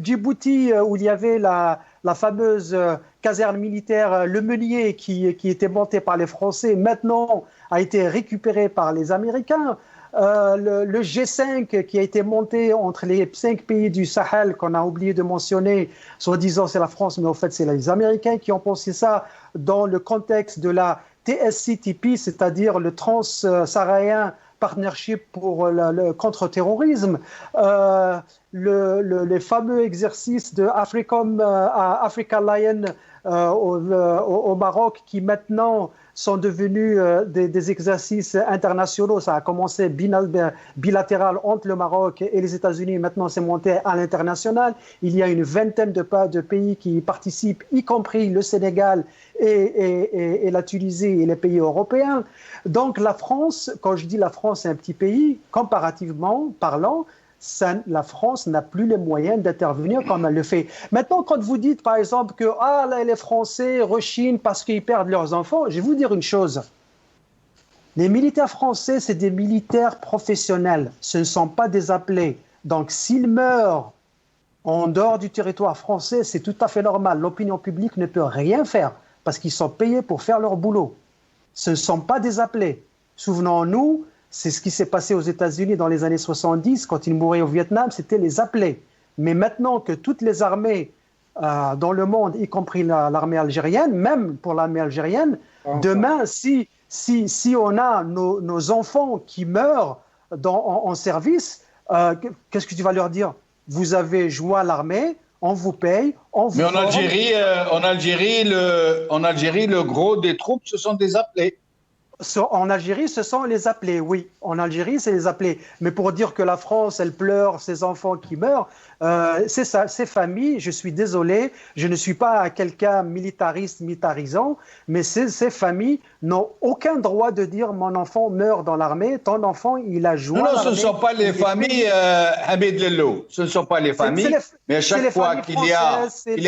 Djibouti, où il y avait la fameuse caserne militaire Le Meunier qui était montée par les Français, maintenant a été récupérée par les Américains. Le G5 qui a été monté entre les 5 pays du Sahel qu'on a oublié de mentionner, soi-disant c'est la France, mais en fait c'est les Américains qui ont pensé ça dans le contexte de la TSCTP, c'est-à-dire le Trans-Saharien Partnership pour le contre-terrorisme, les fameux exercices de Africa Lion au Maroc qui maintenant sont devenus des exercices internationaux. Ça a commencé bilatéral entre le Maroc et les États-Unis. Maintenant, c'est monté à l'international. Il y a une vingtaine de pays qui y participent, y compris le Sénégal et la Tunisie et les pays européens. Donc la France, quand je dis la France est un petit pays, comparativement parlant, la France n'a plus les moyens d'intervenir comme elle le fait. Maintenant, quand vous dites, par exemple, que là, les Français rechignent parce qu'ils perdent leurs enfants, je vais vous dire une chose. Les militaires français, c'est des militaires professionnels. Ce ne sont pas des appelés. Donc, s'ils meurent en dehors du territoire français, c'est tout à fait normal. L'opinion publique ne peut rien faire parce qu'ils sont payés pour faire leur boulot. Ce ne sont pas des appelés. Souvenons-nous, c'est ce qui s'est passé aux États-Unis dans les années 70, quand ils mouraient au Vietnam, c'était les appelés. Mais maintenant que toutes les armées dans le monde, y compris l'armée algérienne, même pour l'armée algérienne, demain, si on a nos enfants qui meurent en service, qu'est-ce que tu vas leur dire? Vous avez joué à l'armée, on vous paye, on vous... Mais en Algérie, le gros des troupes, ce sont des appelés. En Algérie, ce sont les appelés, oui. En Algérie, c'est les appelés. Mais pour dire que la France, elle pleure ses enfants qui meurent, c'est ça, ces familles, je suis désolé, je ne suis pas quelqu'un militarisant, mais ces familles n'ont aucun droit de dire mon enfant meurt dans l'armée, ton enfant, il a joué. Non, ce ne sont pas les familles, Hamid Lello, ce ne sont pas les familles, mais à chaque fois qu'il y a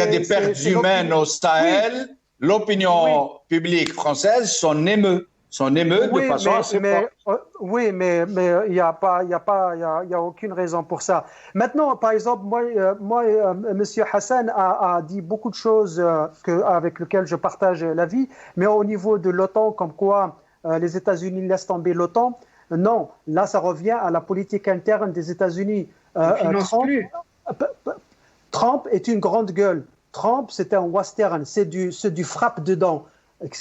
des pertes humaines au Sahel, l'opinion publique française s'en émeut. De façon assez forte. Oui, mais il n'y a aucune raison pour ça. Maintenant, par exemple, moi M. Hassan a dit beaucoup de choses avec lesquelles je partage l'avis, mais au niveau de l'OTAN, comme quoi les États-Unis laissent tomber l'OTAN, non, là ça revient à la politique interne des États-Unis. Trump est une grande gueule. Trump, c'est un western, c'est du frappe dedans.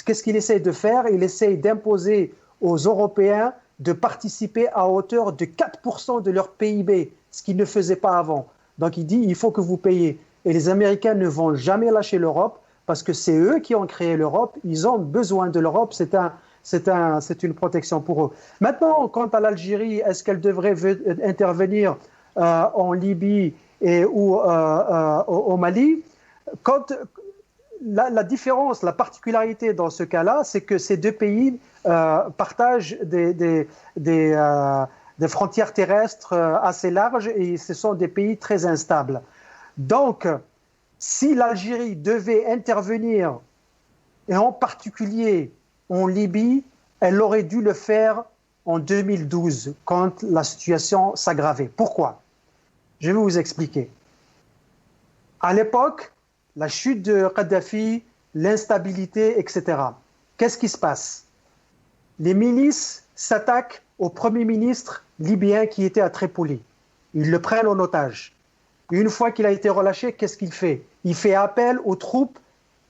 Qu'est-ce qu'il essaie de faire? Il essaie d'imposer aux Européens de participer à hauteur de 4% de leur PIB, ce qu'ils ne faisaient pas avant. Donc il dit, il faut que vous payiez. Et les Américains ne vont jamais lâcher l'Europe parce que c'est eux qui ont créé l'Europe. Ils ont besoin de l'Europe. C'est une protection pour eux. Maintenant, quant à l'Algérie, est-ce qu'elle devrait intervenir en Libye ou au Mali? La différence, la particularité dans ce cas-là, c'est que ces deux pays partagent des frontières terrestres assez larges et ce sont des pays très instables. Donc, si l'Algérie devait intervenir, et en particulier en Libye, elle aurait dû le faire en 2012, quand la situation s'aggravait. Pourquoi? Je vais vous expliquer. À l'époque, la chute de Kadhafi, l'instabilité, etc. Qu'est-ce qui se passe? Les milices s'attaquent au Premier ministre libyen qui était à Tripoli. Ils le prennent en otage. Une fois qu'il a été relâché, qu'est-ce qu'il fait? Il fait appel aux troupes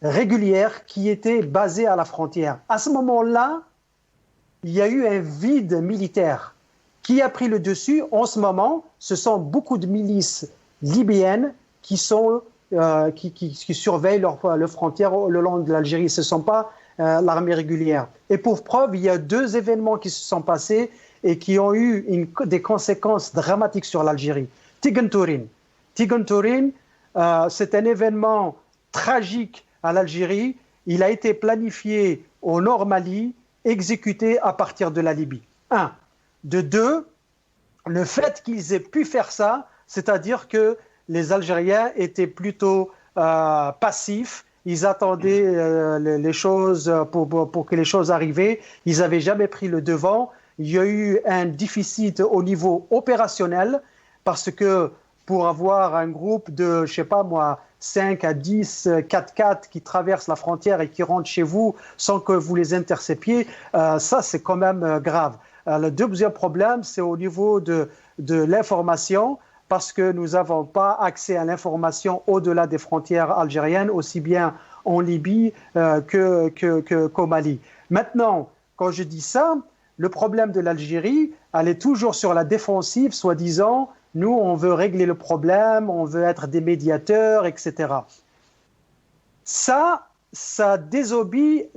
régulières qui étaient basées à la frontière. À ce moment-là, il y a eu un vide militaire. Qui a pris le dessus? En ce moment, ce sont beaucoup de milices libyennes qui surveillent leurs frontières le long de l'Algérie. Ce ne sont pas l'armée régulière. Et pour preuve, il y a deux événements qui se sont passés et qui ont eu des conséquences dramatiques sur l'Algérie. Tigan Tourin, c'est un événement tragique à l'Algérie. Il a été planifié au nord Mali, exécuté à partir de la Libye. Un. De deux, le fait qu'ils aient pu faire ça, c'est-à-dire que les Algériens étaient plutôt passifs. Ils attendaient les choses pour que les choses arrivaient. Ils n'avaient jamais pris le devant. Il y a eu un déficit au niveau opérationnel parce que pour avoir un groupe de, je sais pas moi, 5 à 10 4x4 qui traversent la frontière et qui rentrent chez vous sans que vous les interceptiez, ça c'est quand même grave. Le deuxième problème, c'est au niveau de l'information, parce que nous n'avons pas accès à l'information au-delà des frontières algériennes, aussi bien en Libye qu'au Mali. Maintenant, quand je dis ça, le problème de l'Algérie, elle est toujours sur la défensive, soi-disant, nous, on veut régler le problème, on veut être des médiateurs, etc. Ça, ça désobéit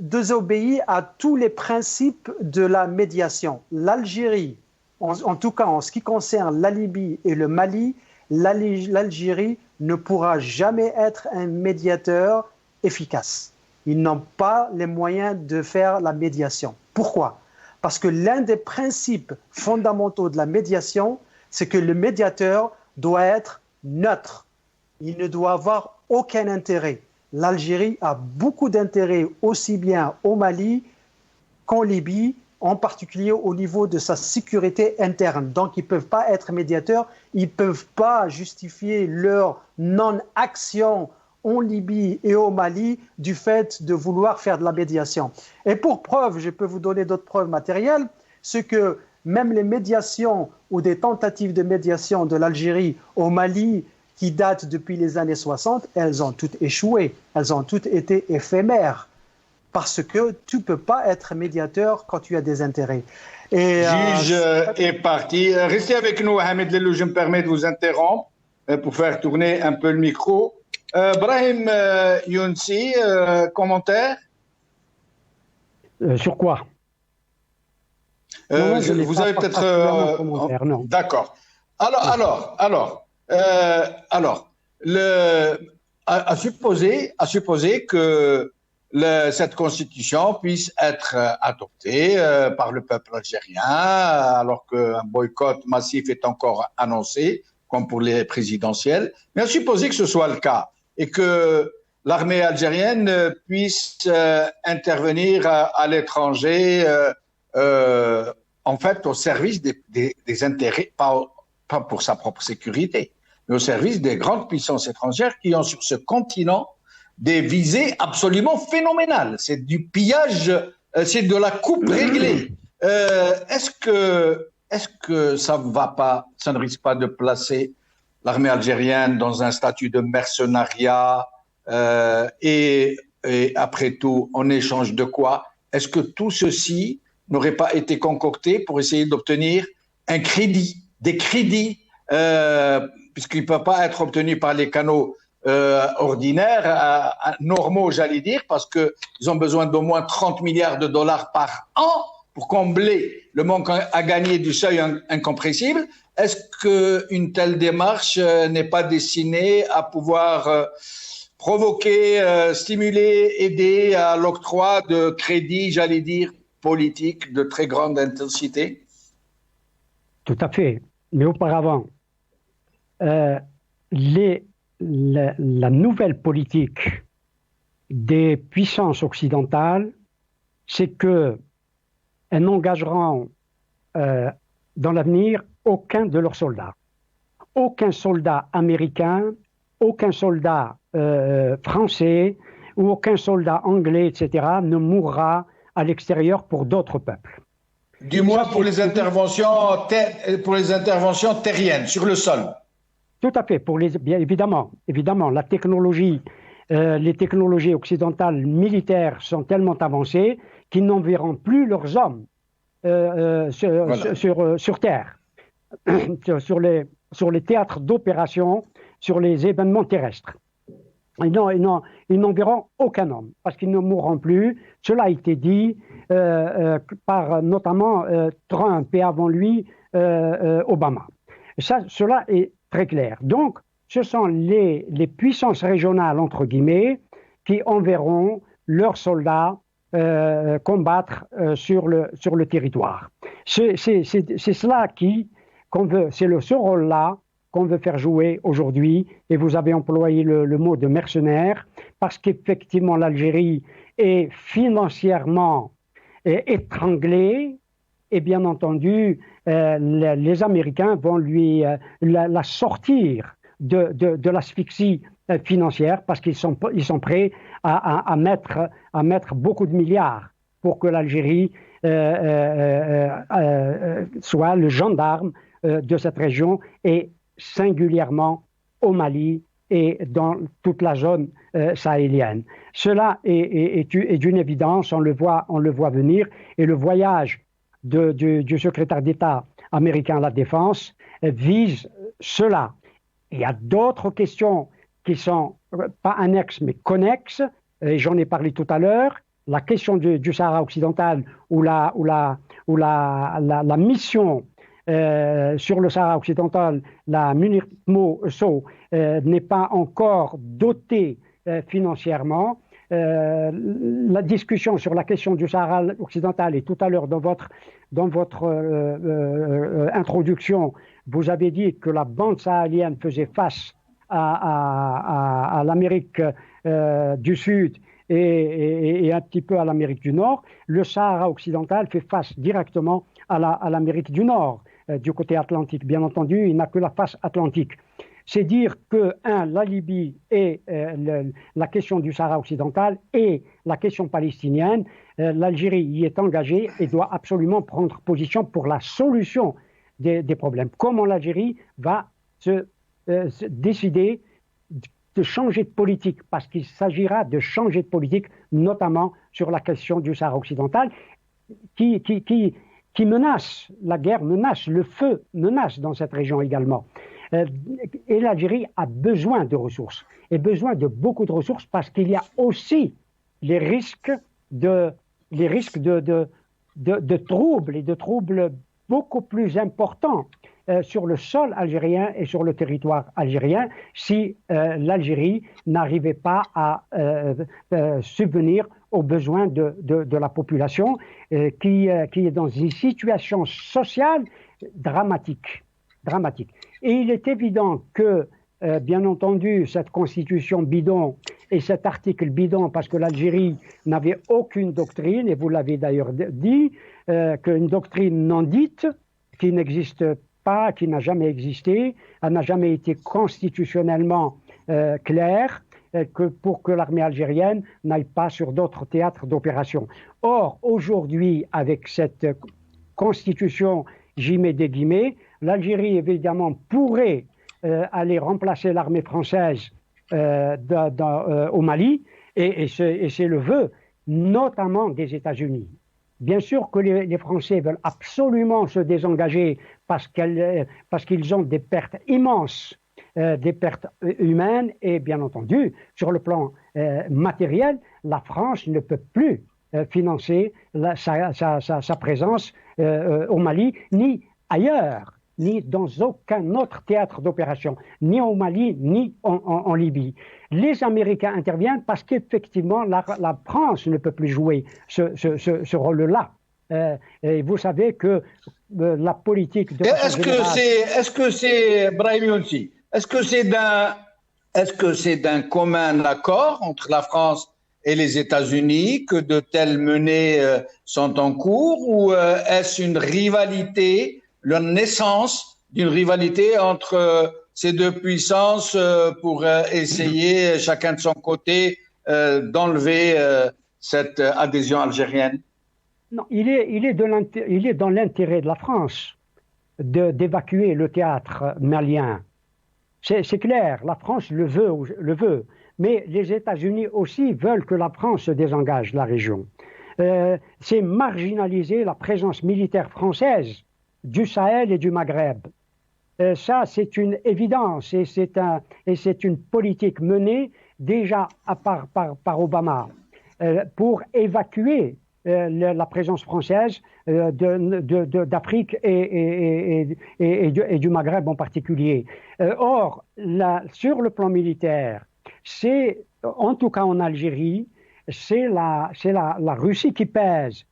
à tous les principes de la médiation. L'Algérie, en tout cas en ce qui concerne la Libye et le Mali, l'Algérie ne pourra jamais être un médiateur efficace. Ils n'ont pas les moyens de faire la médiation. Pourquoi ? Parce que l'un des principes fondamentaux de la médiation, c'est que le médiateur doit être neutre. Il ne doit avoir aucun intérêt. L'Algérie a beaucoup d'intérêt aussi bien au Mali qu'en Libye, en particulier au niveau de sa sécurité interne. Donc, ils ne peuvent pas être médiateurs, ils ne peuvent pas justifier leur non-action en Libye et au Mali du fait de vouloir faire de la médiation. Et pour preuve, je peux vous donner d'autres preuves matérielles, c'est que même les médiations ou des tentatives de médiation de l'Algérie au Mali qui datent depuis les années 60, elles ont toutes échoué, elles ont toutes été éphémères. Parce que tu ne peux pas être médiateur quand tu as des intérêts. Et, Juge est parti. Restez avec nous, Hamid Lellou, je me permets de vous interrompre pour faire tourner un peu le micro. Brahim Younsi, commentaire sur quoi? Vous avez peut-être... non. D'accord. Alors, à supposer que cette constitution puisse être adoptée par le peuple algérien, alors qu'un boycott massif est encore annoncé, comme pour les présidentielles, mais à supposer que ce soit le cas et que l'armée algérienne puisse intervenir à l'étranger, en fait, au service des intérêts, pas pour sa propre sécurité, mais au service des grandes puissances étrangères qui ont sur ce continent des visées absolument phénoménales. C'est du pillage, c'est de la coupe réglée. Est-ce que ça ne risque pas de placer l'armée algérienne dans un statut de mercenariat et après tout, en échange de quoi? Est-ce que tout ceci n'aurait pas été concocté pour essayer d'obtenir des crédits, puisqu'il ne peut pas être obtenu par les canaux ordinaires, normaux, j'allais dire, parce qu'ils ont besoin d'au moins 30 milliards de dollars par an pour combler le manque à gagner du seuil incompressible. Est-ce qu'une telle démarche n'est pas destinée à pouvoir provoquer, stimuler, aider à l'octroi de crédits, j'allais dire, politiques de très grande intensité? Tout à fait. Mais auparavant, la nouvelle politique des puissances occidentales, c'est qu'elles n'engageront dans l'avenir aucun de leurs soldats. Aucun soldat américain, aucun soldat français ou aucun soldat anglais, etc., ne mourra à l'extérieur pour d'autres peuples. Du moins pour les interventions terriennes, sur le sol. Tout à fait, bien évidemment, la technologie, les technologies occidentales militaires sont tellement avancées qu'ils n'enverront plus leurs hommes sur Terre, sur les théâtres d'opération, sur les événements terrestres. Ils n'enverront aucun homme, parce qu'ils ne mourront plus. Cela a été dit par notamment Trump et avant lui Obama. Cela est très clair. Donc, ce sont les puissances régionales, entre guillemets, qui enverront leurs soldats combattre sur le territoire. C'est cela qu'on veut, c'est ce rôle-là qu'on veut faire jouer aujourd'hui, et vous avez employé le mot de mercenaire, parce qu'effectivement l'Algérie est financièrement étranglée, et bien entendu, les Américains vont la sortir de l'asphyxie financière, parce qu'ils sont prêts à mettre beaucoup de milliards pour que l'Algérie soit le gendarme de cette région, et singulièrement au Mali et dans toute la zone sahélienne. Cela est d'une évidence, on le voit venir, et le voyage du secrétaire d'État américain à la Défense vise cela. Il y a d'autres questions qui sont pas annexes mais connexes, et j'en ai parlé tout à l'heure, la question du Sahara occidental ou la mission sur le Sahara occidental, la MINUSMA n'est pas encore dotée financièrement. La discussion sur la question du Sahara occidental, et tout à l'heure dans votre introduction, vous avez dit que la bande sahélienne faisait face à l'Amérique du Sud et un petit peu à l'Amérique du Nord. Le Sahara occidental fait face directement à l'Amérique du Nord, du côté atlantique. Bien entendu, il n'a que la face atlantique. C'est dire que, la Libye et la question du Sahara occidental et la question palestinienne, l'Algérie y est engagée et doit absolument prendre position pour la solution des problèmes. Comment l'Algérie va se décider de changer de politique, parce qu'il s'agira de changer de politique, notamment sur la question du Sahara occidental, qui menace, la guerre menace, le feu menace dans cette région également. Et l'Algérie a besoin de ressources, et besoin de beaucoup de ressources, parce qu'il y a aussi les risques de troubles, et de troubles beaucoup plus importants sur le sol algérien et sur le territoire algérien si l'Algérie n'arrivait pas à subvenir aux besoins de la population qui est dans une situation sociale dramatique. Et il est évident que, bien entendu, cette constitution bidon et cet article bidon, parce que l'Algérie n'avait aucune doctrine, et vous l'avez d'ailleurs dit, qu'une doctrine non dite, qui n'existe pas, qui n'a jamais existé, elle n'a jamais été constitutionnellement claire, pour que l'armée algérienne n'aille pas sur d'autres théâtres d'opération. Or, aujourd'hui, avec cette constitution, j'y mets des guillemets, l'Algérie, évidemment, pourrait aller remplacer l'armée française au Mali, et c'est le vœu, notamment des États-Unis. Bien sûr que les Français veulent absolument se désengager parce qu'ils ont des pertes immenses, des pertes humaines, et bien entendu, sur le plan matériel, la France ne peut plus financer sa présence au Mali, ni ailleurs, ni dans aucun autre théâtre d'opération, ni au Mali, ni en Libye. Les Américains interviennent parce qu'effectivement, la France ne peut plus jouer ce rôle-là. Et vous savez que la politique de... Est-ce que c'est, Brahim Younsi, est-ce que c'est d'un commun accord entre la France et les États-Unis que de telles menées sont en cours, ou est-ce une rivalité, la naissance d'une rivalité entre ces deux puissances pour essayer, chacun de son côté, d'enlever cette adhésion algérienne? Non, il est dans l'intérêt de la France d'évacuer le théâtre malien. C'est clair, la France le veut, mais les États-Unis aussi veulent que la France se désengage de la région. C'est marginaliser la présence militaire française du Sahel et du Maghreb. Ça, c'est une évidence, et c'est une politique menée déjà par Obama pour évacuer la présence française d'Afrique et du Maghreb en particulier. Or, sur le plan militaire, c'est, en tout cas en Algérie, c'est la Russie qui pèse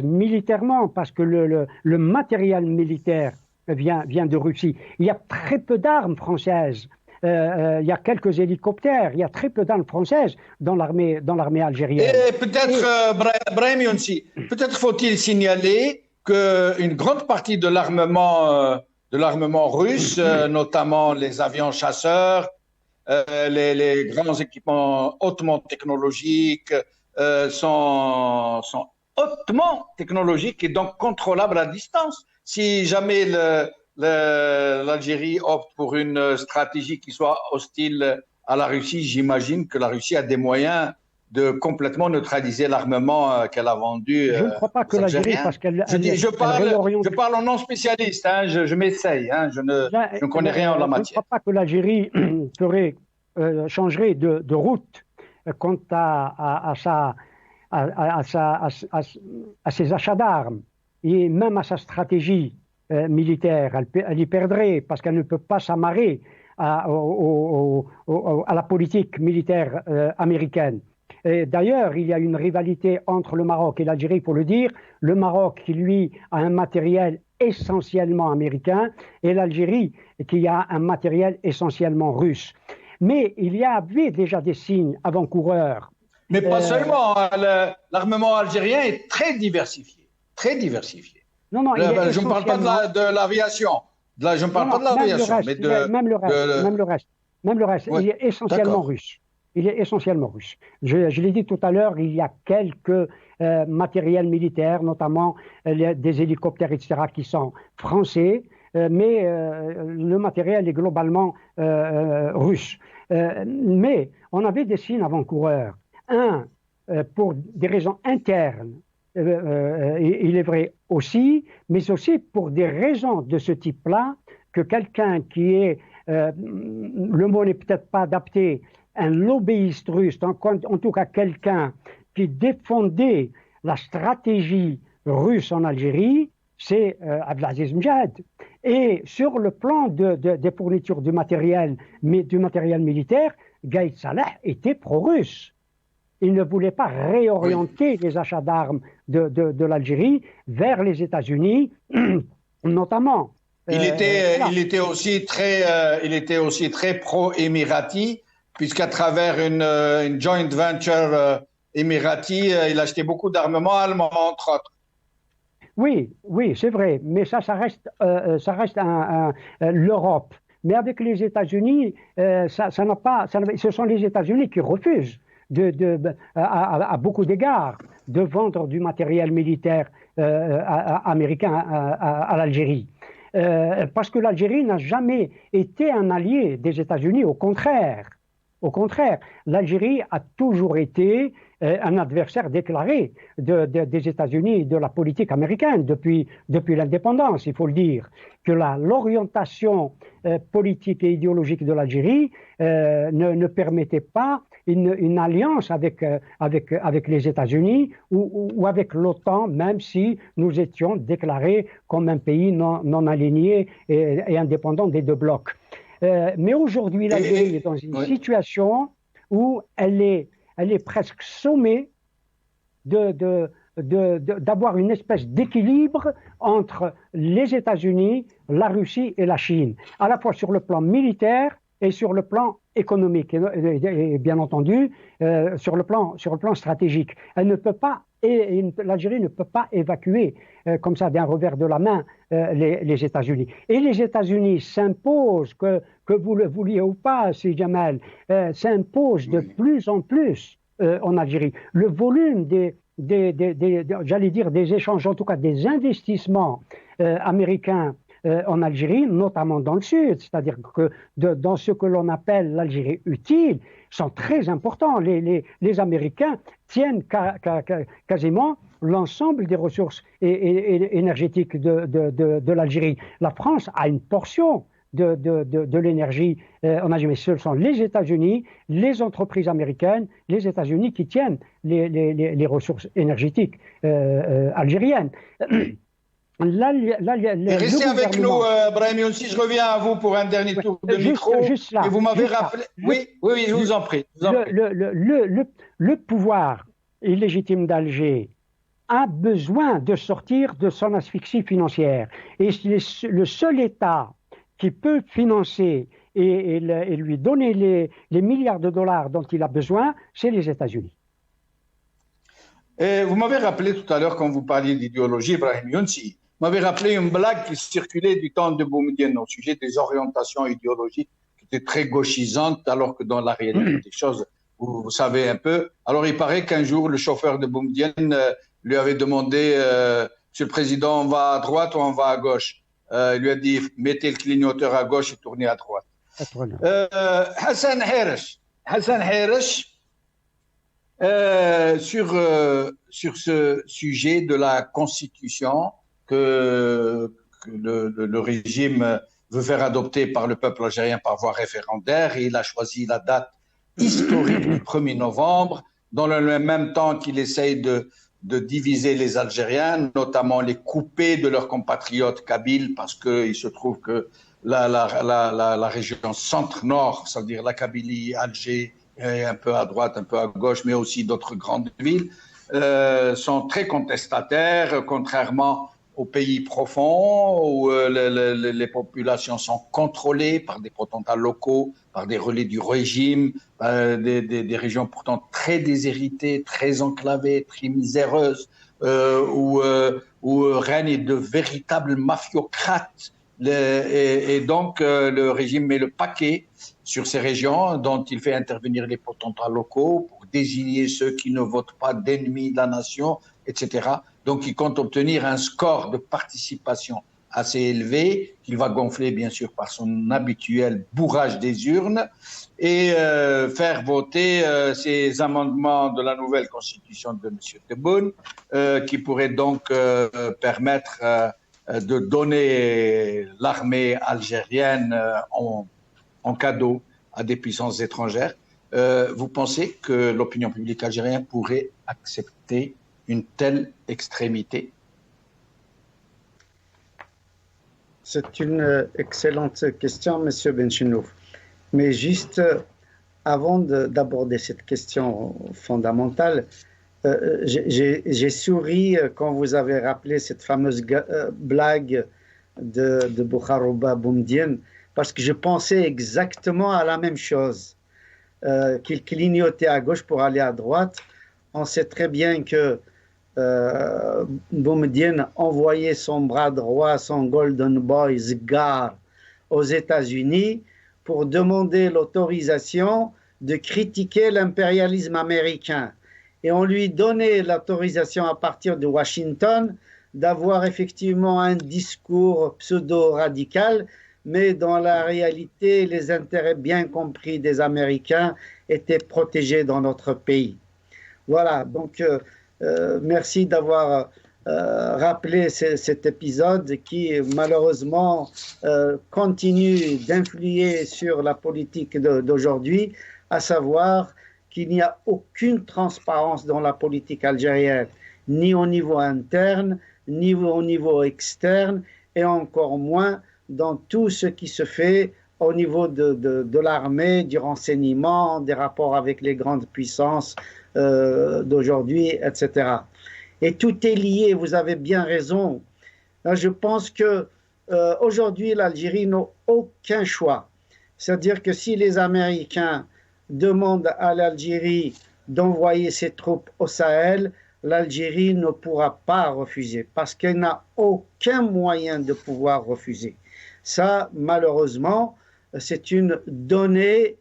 militairement, parce que le matériel militaire vient de Russie. Il y a très peu d'armes françaises. Il y a quelques hélicoptères, il y a très peu d'armes françaises dans l'armée algérienne. Et peut-être, Brahim Younsi, peut-être faut-il signaler qu'une grande partie de l'armement russe, notamment les avions chasseurs, les grands équipements hautement technologiques, sont hautement technologiques et donc contrôlables à distance. Si jamais l'Algérie opte pour une stratégie qui soit hostile à la Russie, j'imagine que la Russie a des moyens de complètement neutraliser l'armement qu'elle a vendu. Je ne crois pas que l'Algérie, parce qu'elle... Je parle en non spécialiste, hein, je m'essaye, hein, je ne connais rien en la matière. Je ne crois pas que l'Algérie changerait de route quant à ses achats d'armes et même à sa stratégie militaire. Elle y perdrait parce qu'elle ne peut pas s'amarrer à la politique militaire américaine. D'ailleurs, il y a une rivalité entre le Maroc et l'Algérie, il faut le dire. Le Maroc qui, lui, a un matériel essentiellement américain et l'Algérie qui a un matériel essentiellement russe. Mais il y avait déjà des signes avant-coureurs. Mais pas seulement, l'armement algérien est très diversifié, très diversifié. Non, non, je ne parle pas de l'aviation, je ne parle pas de l'aviation, mais même le reste, ouais, il est essentiellement russe. Il est essentiellement russe. Je l'ai dit tout à l'heure, il y a quelques matériels militaires, notamment des hélicoptères, etc., qui sont français, mais le matériel est globalement russe. Mais on avait des signes avant-coureurs. Pour des raisons internes, il est vrai aussi, mais aussi pour des raisons de ce type-là, que quelqu'un qui est, le mot n'est peut-être pas adapté, un lobbyiste russe, en tout cas quelqu'un qui défendait la stratégie russe en Algérie, c'est Abdelaziz Mjad. Et sur le plan des fournitures du matériel militaire, Gaïd Salah était pro-russe. Il ne voulait pas réorienter les achats d'armes de l'Algérie vers les États-Unis, notamment. Il était aussi très pro-émirati, puisqu'à travers une joint venture émirati, il achetait beaucoup d'armements allemands, entre autres. Oui, c'est vrai, mais ça reste l'Europe. Mais avec les États-Unis, ce sont les États-Unis qui refusent à beaucoup d'égards de vendre du matériel militaire américain à l'Algérie. Parce que l'Algérie n'a jamais été un allié des États-Unis, au contraire. Au contraire, l'Algérie a toujours été un adversaire déclaré des États-Unis et de la politique américaine depuis l'indépendance, il faut le dire. Que l'orientation politique et idéologique de l'Algérie ne permettait pas une alliance avec les États-Unis ou avec l'OTAN, même si nous étions déclarés comme un pays non aligné et indépendant des deux blocs. Mais aujourd'hui, l'Algérie est dans une situation où elle est presque sommée d'avoir une espèce d'équilibre entre les États-Unis, la Russie et la Chine, à la fois sur le plan militaire et sur le plan économique, et bien entendu sur le plan stratégique. L'Algérie ne peut pas évacuer comme ça d'un revers de la main les États-Unis. Et les États-Unis s'imposent, que vous le vouliez ou pas, Sidi Jamal, s'imposent de plus en plus en Algérie. Le volume j'allais dire des échanges, en tout cas des investissements américains en Algérie, notamment dans le sud, c'est-à-dire que dans ce que l'on appelle l'Algérie utile, sont très importants. Les Américains tiennent quasiment l'ensemble des ressources énergétiques de l'Algérie. La France a une portion de l'énergie en Algérie, mais ce sont les États-Unis, les entreprises américaines, les États-Unis qui tiennent les ressources énergétiques algériennes. Restez avec nous, Brahim Younsi, je reviens à vous pour un dernier tour de micro. Juste là, et vous m'avez rappelé. Oui, je vous en prie. Le pouvoir illégitime d'Alger a besoin de sortir de son asphyxie financière. Et le seul État qui peut financer et lui donner les milliards de dollars dont il a besoin, c'est les États-Unis. Vous m'avez rappelé tout à l'heure, quand vous parliez d'idéologie, Brahim Younsi, vous m'avez rappelé une blague qui circulait du temps de Boumedienne au sujet des orientations idéologiques qui étaient très gauchisantes, alors que dans la réalité des choses, vous savez un peu. Alors il paraît qu'un jour, le chauffeur de Boumedienne lui avait demandé Monsieur le Président, on va à droite ou on va à gauche? Il lui a dit mettez le clignoteur à gauche et tournez à droite. Hassan Haresh, sur ce sujet de la Constitution que le régime veut faire adopter par le peuple algérien par voie référendaire, et il a choisi la date historique du 1er novembre, dans le même temps qu'il essaye de diviser les Algériens, notamment les couper de leurs compatriotes kabyles, parce qu'il se trouve que la région centre-nord, c'est-à-dire la Kabylie, Alger, un peu à droite, un peu à gauche, mais aussi d'autres grandes villes, sont très contestataires, contrairement aux pays profonds où les populations sont contrôlées par des potentats locaux, par des relais du régime, des régions pourtant très déshéritées, très enclavées, très miséreuses, où règnent de véritables mafiocrates. Et donc, le régime met le paquet sur ces régions dont il fait intervenir les potentats locaux pour désigner ceux qui ne votent pas d'ennemis de la nation, etc. Donc, il compte obtenir un score de participation assez élevé, qu'il va gonfler, bien sûr, par son habituel bourrage des urnes, et faire voter ces amendements de la nouvelle constitution de M. Tebboune, qui pourraient donc permettre de donner l'armée algérienne en cadeau à des puissances étrangères. Vous pensez que l'opinion publique algérienne pourrait accepter une telle extrémité? C'est une excellente question, M. Benchenouf. Mais juste avant d'aborder cette question fondamentale, j'ai souri quand vous avez rappelé cette fameuse blague de Bouharouba Boumediene, parce que je pensais exactement à la même chose, qu'il clignotait à gauche pour aller à droite. On sait très bien que Boumediene envoyait son bras droit, son Golden Boy Sgar, aux États-Unis pour demander l'autorisation de critiquer l'impérialisme américain. Et on lui donnait l'autorisation à partir de Washington d'avoir effectivement un discours pseudo-radical, mais dans la réalité, les intérêts bien compris des Américains étaient protégés dans notre pays. Voilà, donc merci d'avoir rappelé cet épisode qui malheureusement continue d'influer sur la politique d'aujourd'hui, à savoir qu'il n'y a aucune transparence dans la politique algérienne, ni au niveau interne, ni au niveau externe, et encore moins dans tout ce qui se fait au niveau de l'armée, du renseignement, des rapports avec les grandes puissances d'aujourd'hui, etc. Et tout est lié, vous avez bien raison. Je pense que aujourd'hui, l'Algérie n'a aucun choix. C'est-à-dire que si les Américains demandent à l'Algérie d'envoyer ses troupes au Sahel, l'Algérie ne pourra pas refuser parce qu'elle n'a aucun moyen de pouvoir refuser. Ça, malheureusement, c'est une donnée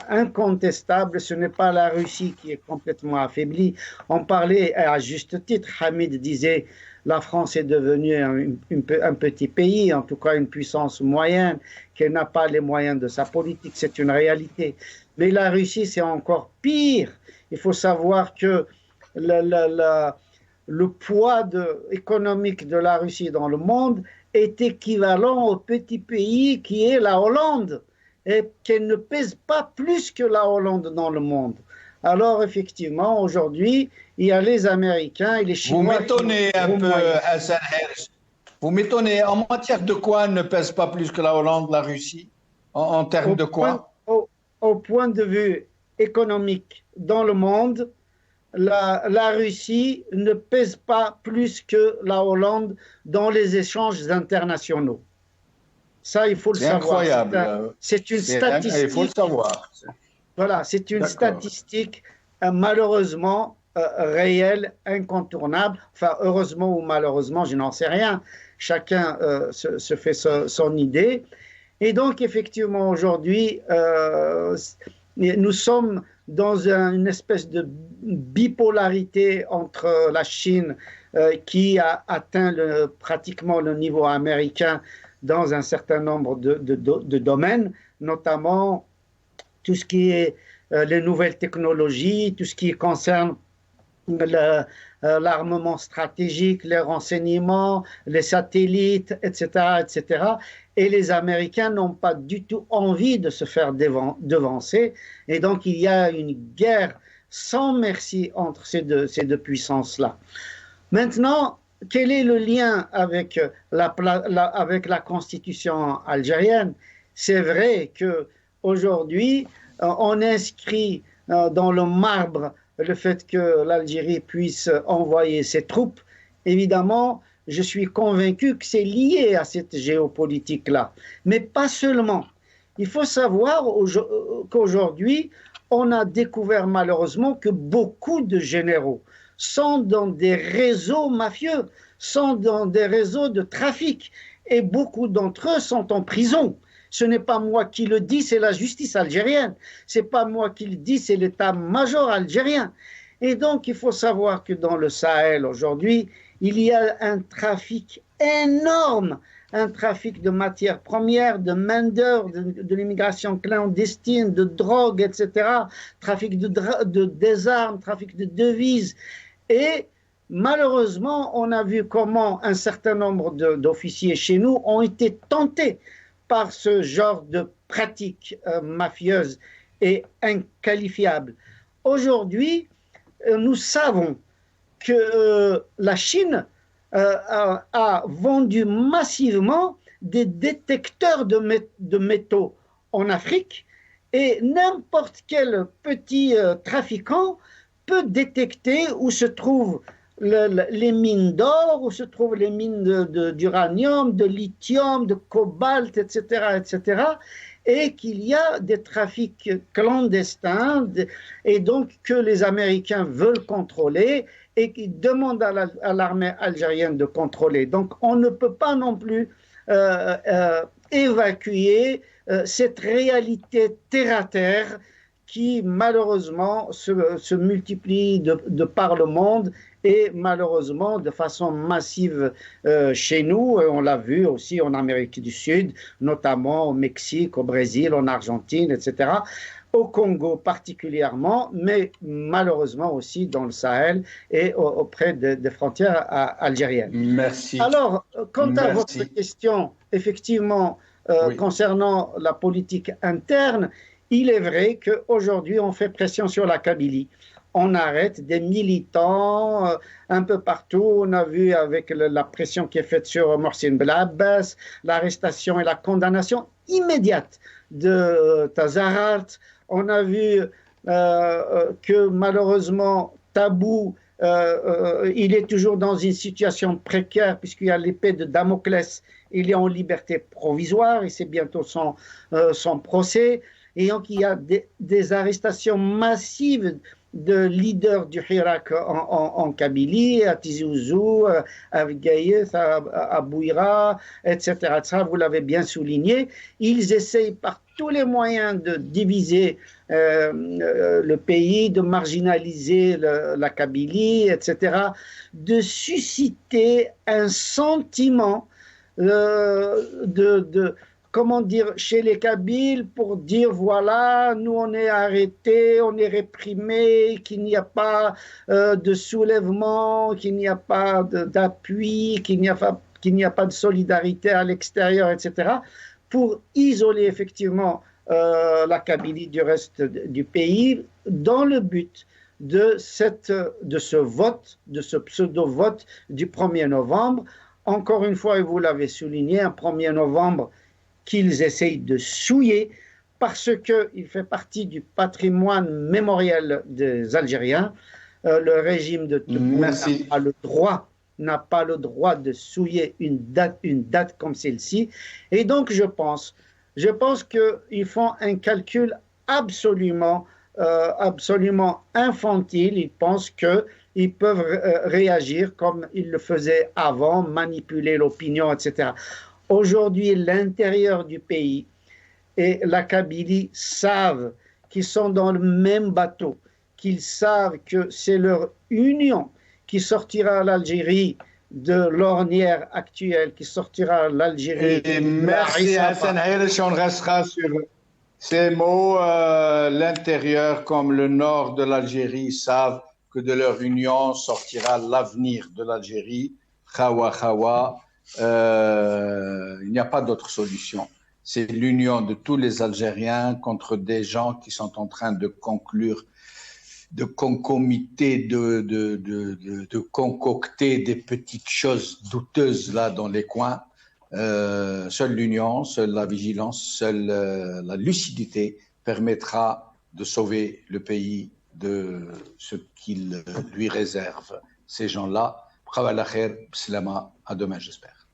incontestable. Ce n'est pas la Russie qui est complètement affaiblie. On parlait à juste titre, Hamid disait la France est devenue un petit pays, en tout cas une puissance moyenne, qu'elle n'a pas les moyens de sa politique, c'est une réalité. Mais la Russie, c'est encore pire. Il faut savoir que le poids économique de la Russie dans le monde est équivalent au petit pays qui est la Hollande, et qu'elle ne pèse pas plus que la Hollande dans le monde. Alors, effectivement, aujourd'hui, il y a les Américains et les Chinois. Vous m'étonnez un peu, Hassan Hersh. Vous m'étonnez. En matière de quoi ne pèse pas plus que la Hollande, la Russie? En termes de quoi? Au point de vue économique dans le monde, la Russie ne pèse pas plus que la Hollande dans les échanges internationaux. Ça, il faut le savoir. C'est incroyable. C'est une statistique. Il faut le savoir. Voilà, c'est une statistique malheureusement réelle, incontournable. Enfin, heureusement ou malheureusement, je n'en sais rien. Chacun se fait son idée. Et donc, effectivement, aujourd'hui, nous sommes dans une espèce de bipolarité entre la Chine qui a atteint pratiquement le niveau américain dans un certain nombre de domaines, notamment tout ce qui est les nouvelles technologies, tout ce qui concerne l'armement stratégique, les renseignements, les satellites, etc., etc. Et les Américains n'ont pas du tout envie de se faire devancer. Et donc, il y a une guerre sans merci entre ces deux puissances-là. Maintenant, quel est le lien avec la constitution algérienne? C'est vrai qu'aujourd'hui, on inscrit dans le marbre le fait que l'Algérie puisse envoyer ses troupes. Évidemment, je suis convaincu que c'est lié à cette géopolitique-là. Mais pas seulement. Il faut savoir qu'aujourd'hui, on a découvert malheureusement que beaucoup de généraux sont dans des réseaux mafieux, sont dans des réseaux de trafic, et beaucoup d'entre eux sont en prison. Ce n'est pas moi qui le dis, c'est la justice algérienne. Ce n'est pas moi qui le dis, c'est l'état-major algérien. Et donc, il faut savoir que dans le Sahel aujourd'hui, il y a un trafic énorme, un trafic de matières premières, de main-d'œuvre, de l'immigration clandestine, de drogue, etc., trafic des armes, trafic de devises. Et malheureusement, on a vu comment un certain nombre d'officiers chez nous ont été tentés par ce genre de pratiques mafieuses et inqualifiables. Aujourd'hui, nous savons que la Chine a vendu massivement des détecteurs de métaux en Afrique, et n'importe quel petit trafiquant peut détecter où se trouvent les mines d'or, où se trouvent les mines d'uranium, de lithium, de cobalt, etc., etc., et qu'il y a des trafics clandestins, et donc que les Américains veulent contrôler et qui demandent à l'armée algérienne de contrôler. Donc on ne peut pas non plus évacuer cette réalité terre-à-terre qui malheureusement se multiplie de par le monde, et malheureusement de façon massive chez nous. On l'a vu aussi en Amérique du Sud, notamment au Mexique, au Brésil, en Argentine, etc., au Congo particulièrement, mais malheureusement aussi dans le Sahel et auprès des frontières algériennes. Merci. Alors, quant à votre question, effectivement, oui, concernant la politique interne, il est vrai qu'aujourd'hui, on fait pression sur la Kabylie. On arrête des militants un peu partout. On a vu avec la pression qui est faite sur Mohsen Belabès, l'arrestation et la condamnation immédiate de Tazahart. On a vu que malheureusement, Tabou, il est toujours dans une situation précaire puisqu'il y a l'épée de Damoclès. Il est en liberté provisoire et c'est bientôt son procès. Et donc, il y a des arrestations massives de leaders du Hirak en Kabylie, à Tizi Ouzou, à Gaïeth, à Bouira, etc., etc. Vous l'avez bien souligné. Ils essayent par tous les moyens de diviser le pays, de marginaliser la Kabylie, etc., de susciter un sentiment comment dire, chez les Kabyles pour dire voilà, nous on est arrêtés, on est réprimés, qu'il n'y a pas de soulèvement, qu'il n'y a pas d'appui, qu'il n'y a pas de solidarité à l'extérieur, etc., pour isoler effectivement la Kabylie du reste du pays dans le but de ce vote, de ce pseudo-vote du 1er novembre. Encore une fois, et vous l'avez souligné, un 1er novembre qu'ils essayent de souiller parce qu'il fait partie du patrimoine mémoriel des Algériens. Le régime de Tebboune n'a pas le droit de souiller une date comme celle-ci. Et donc, je pense qu'ils font un calcul absolument infantile. Ils pensent qu'ils peuvent réagir comme ils le faisaient avant, manipuler l'opinion, etc. Aujourd'hui, l'intérieur du pays et la Kabylie savent qu'ils sont dans le même bateau, qu'ils savent que c'est leur union qui sortira l'Algérie de l'ornière actuelle, qui sortira l'Algérie. Merci Hassan Haïrich, on restera sur ces mots. L'intérieur comme le nord de l'Algérie savent que de leur union sortira l'avenir de l'Algérie. Khawa Khawa, il n'y a pas d'autre solution. C'est l'union de tous les Algériens contre des gens qui sont en train de conclure, de concomiter, de concocter des petites choses douteuses là dans les coins. Seule l'union, seule la vigilance, seule la lucidité permettra de sauver le pays de ce qu'il lui réserve. Ces gens-là, à demain, j'espère.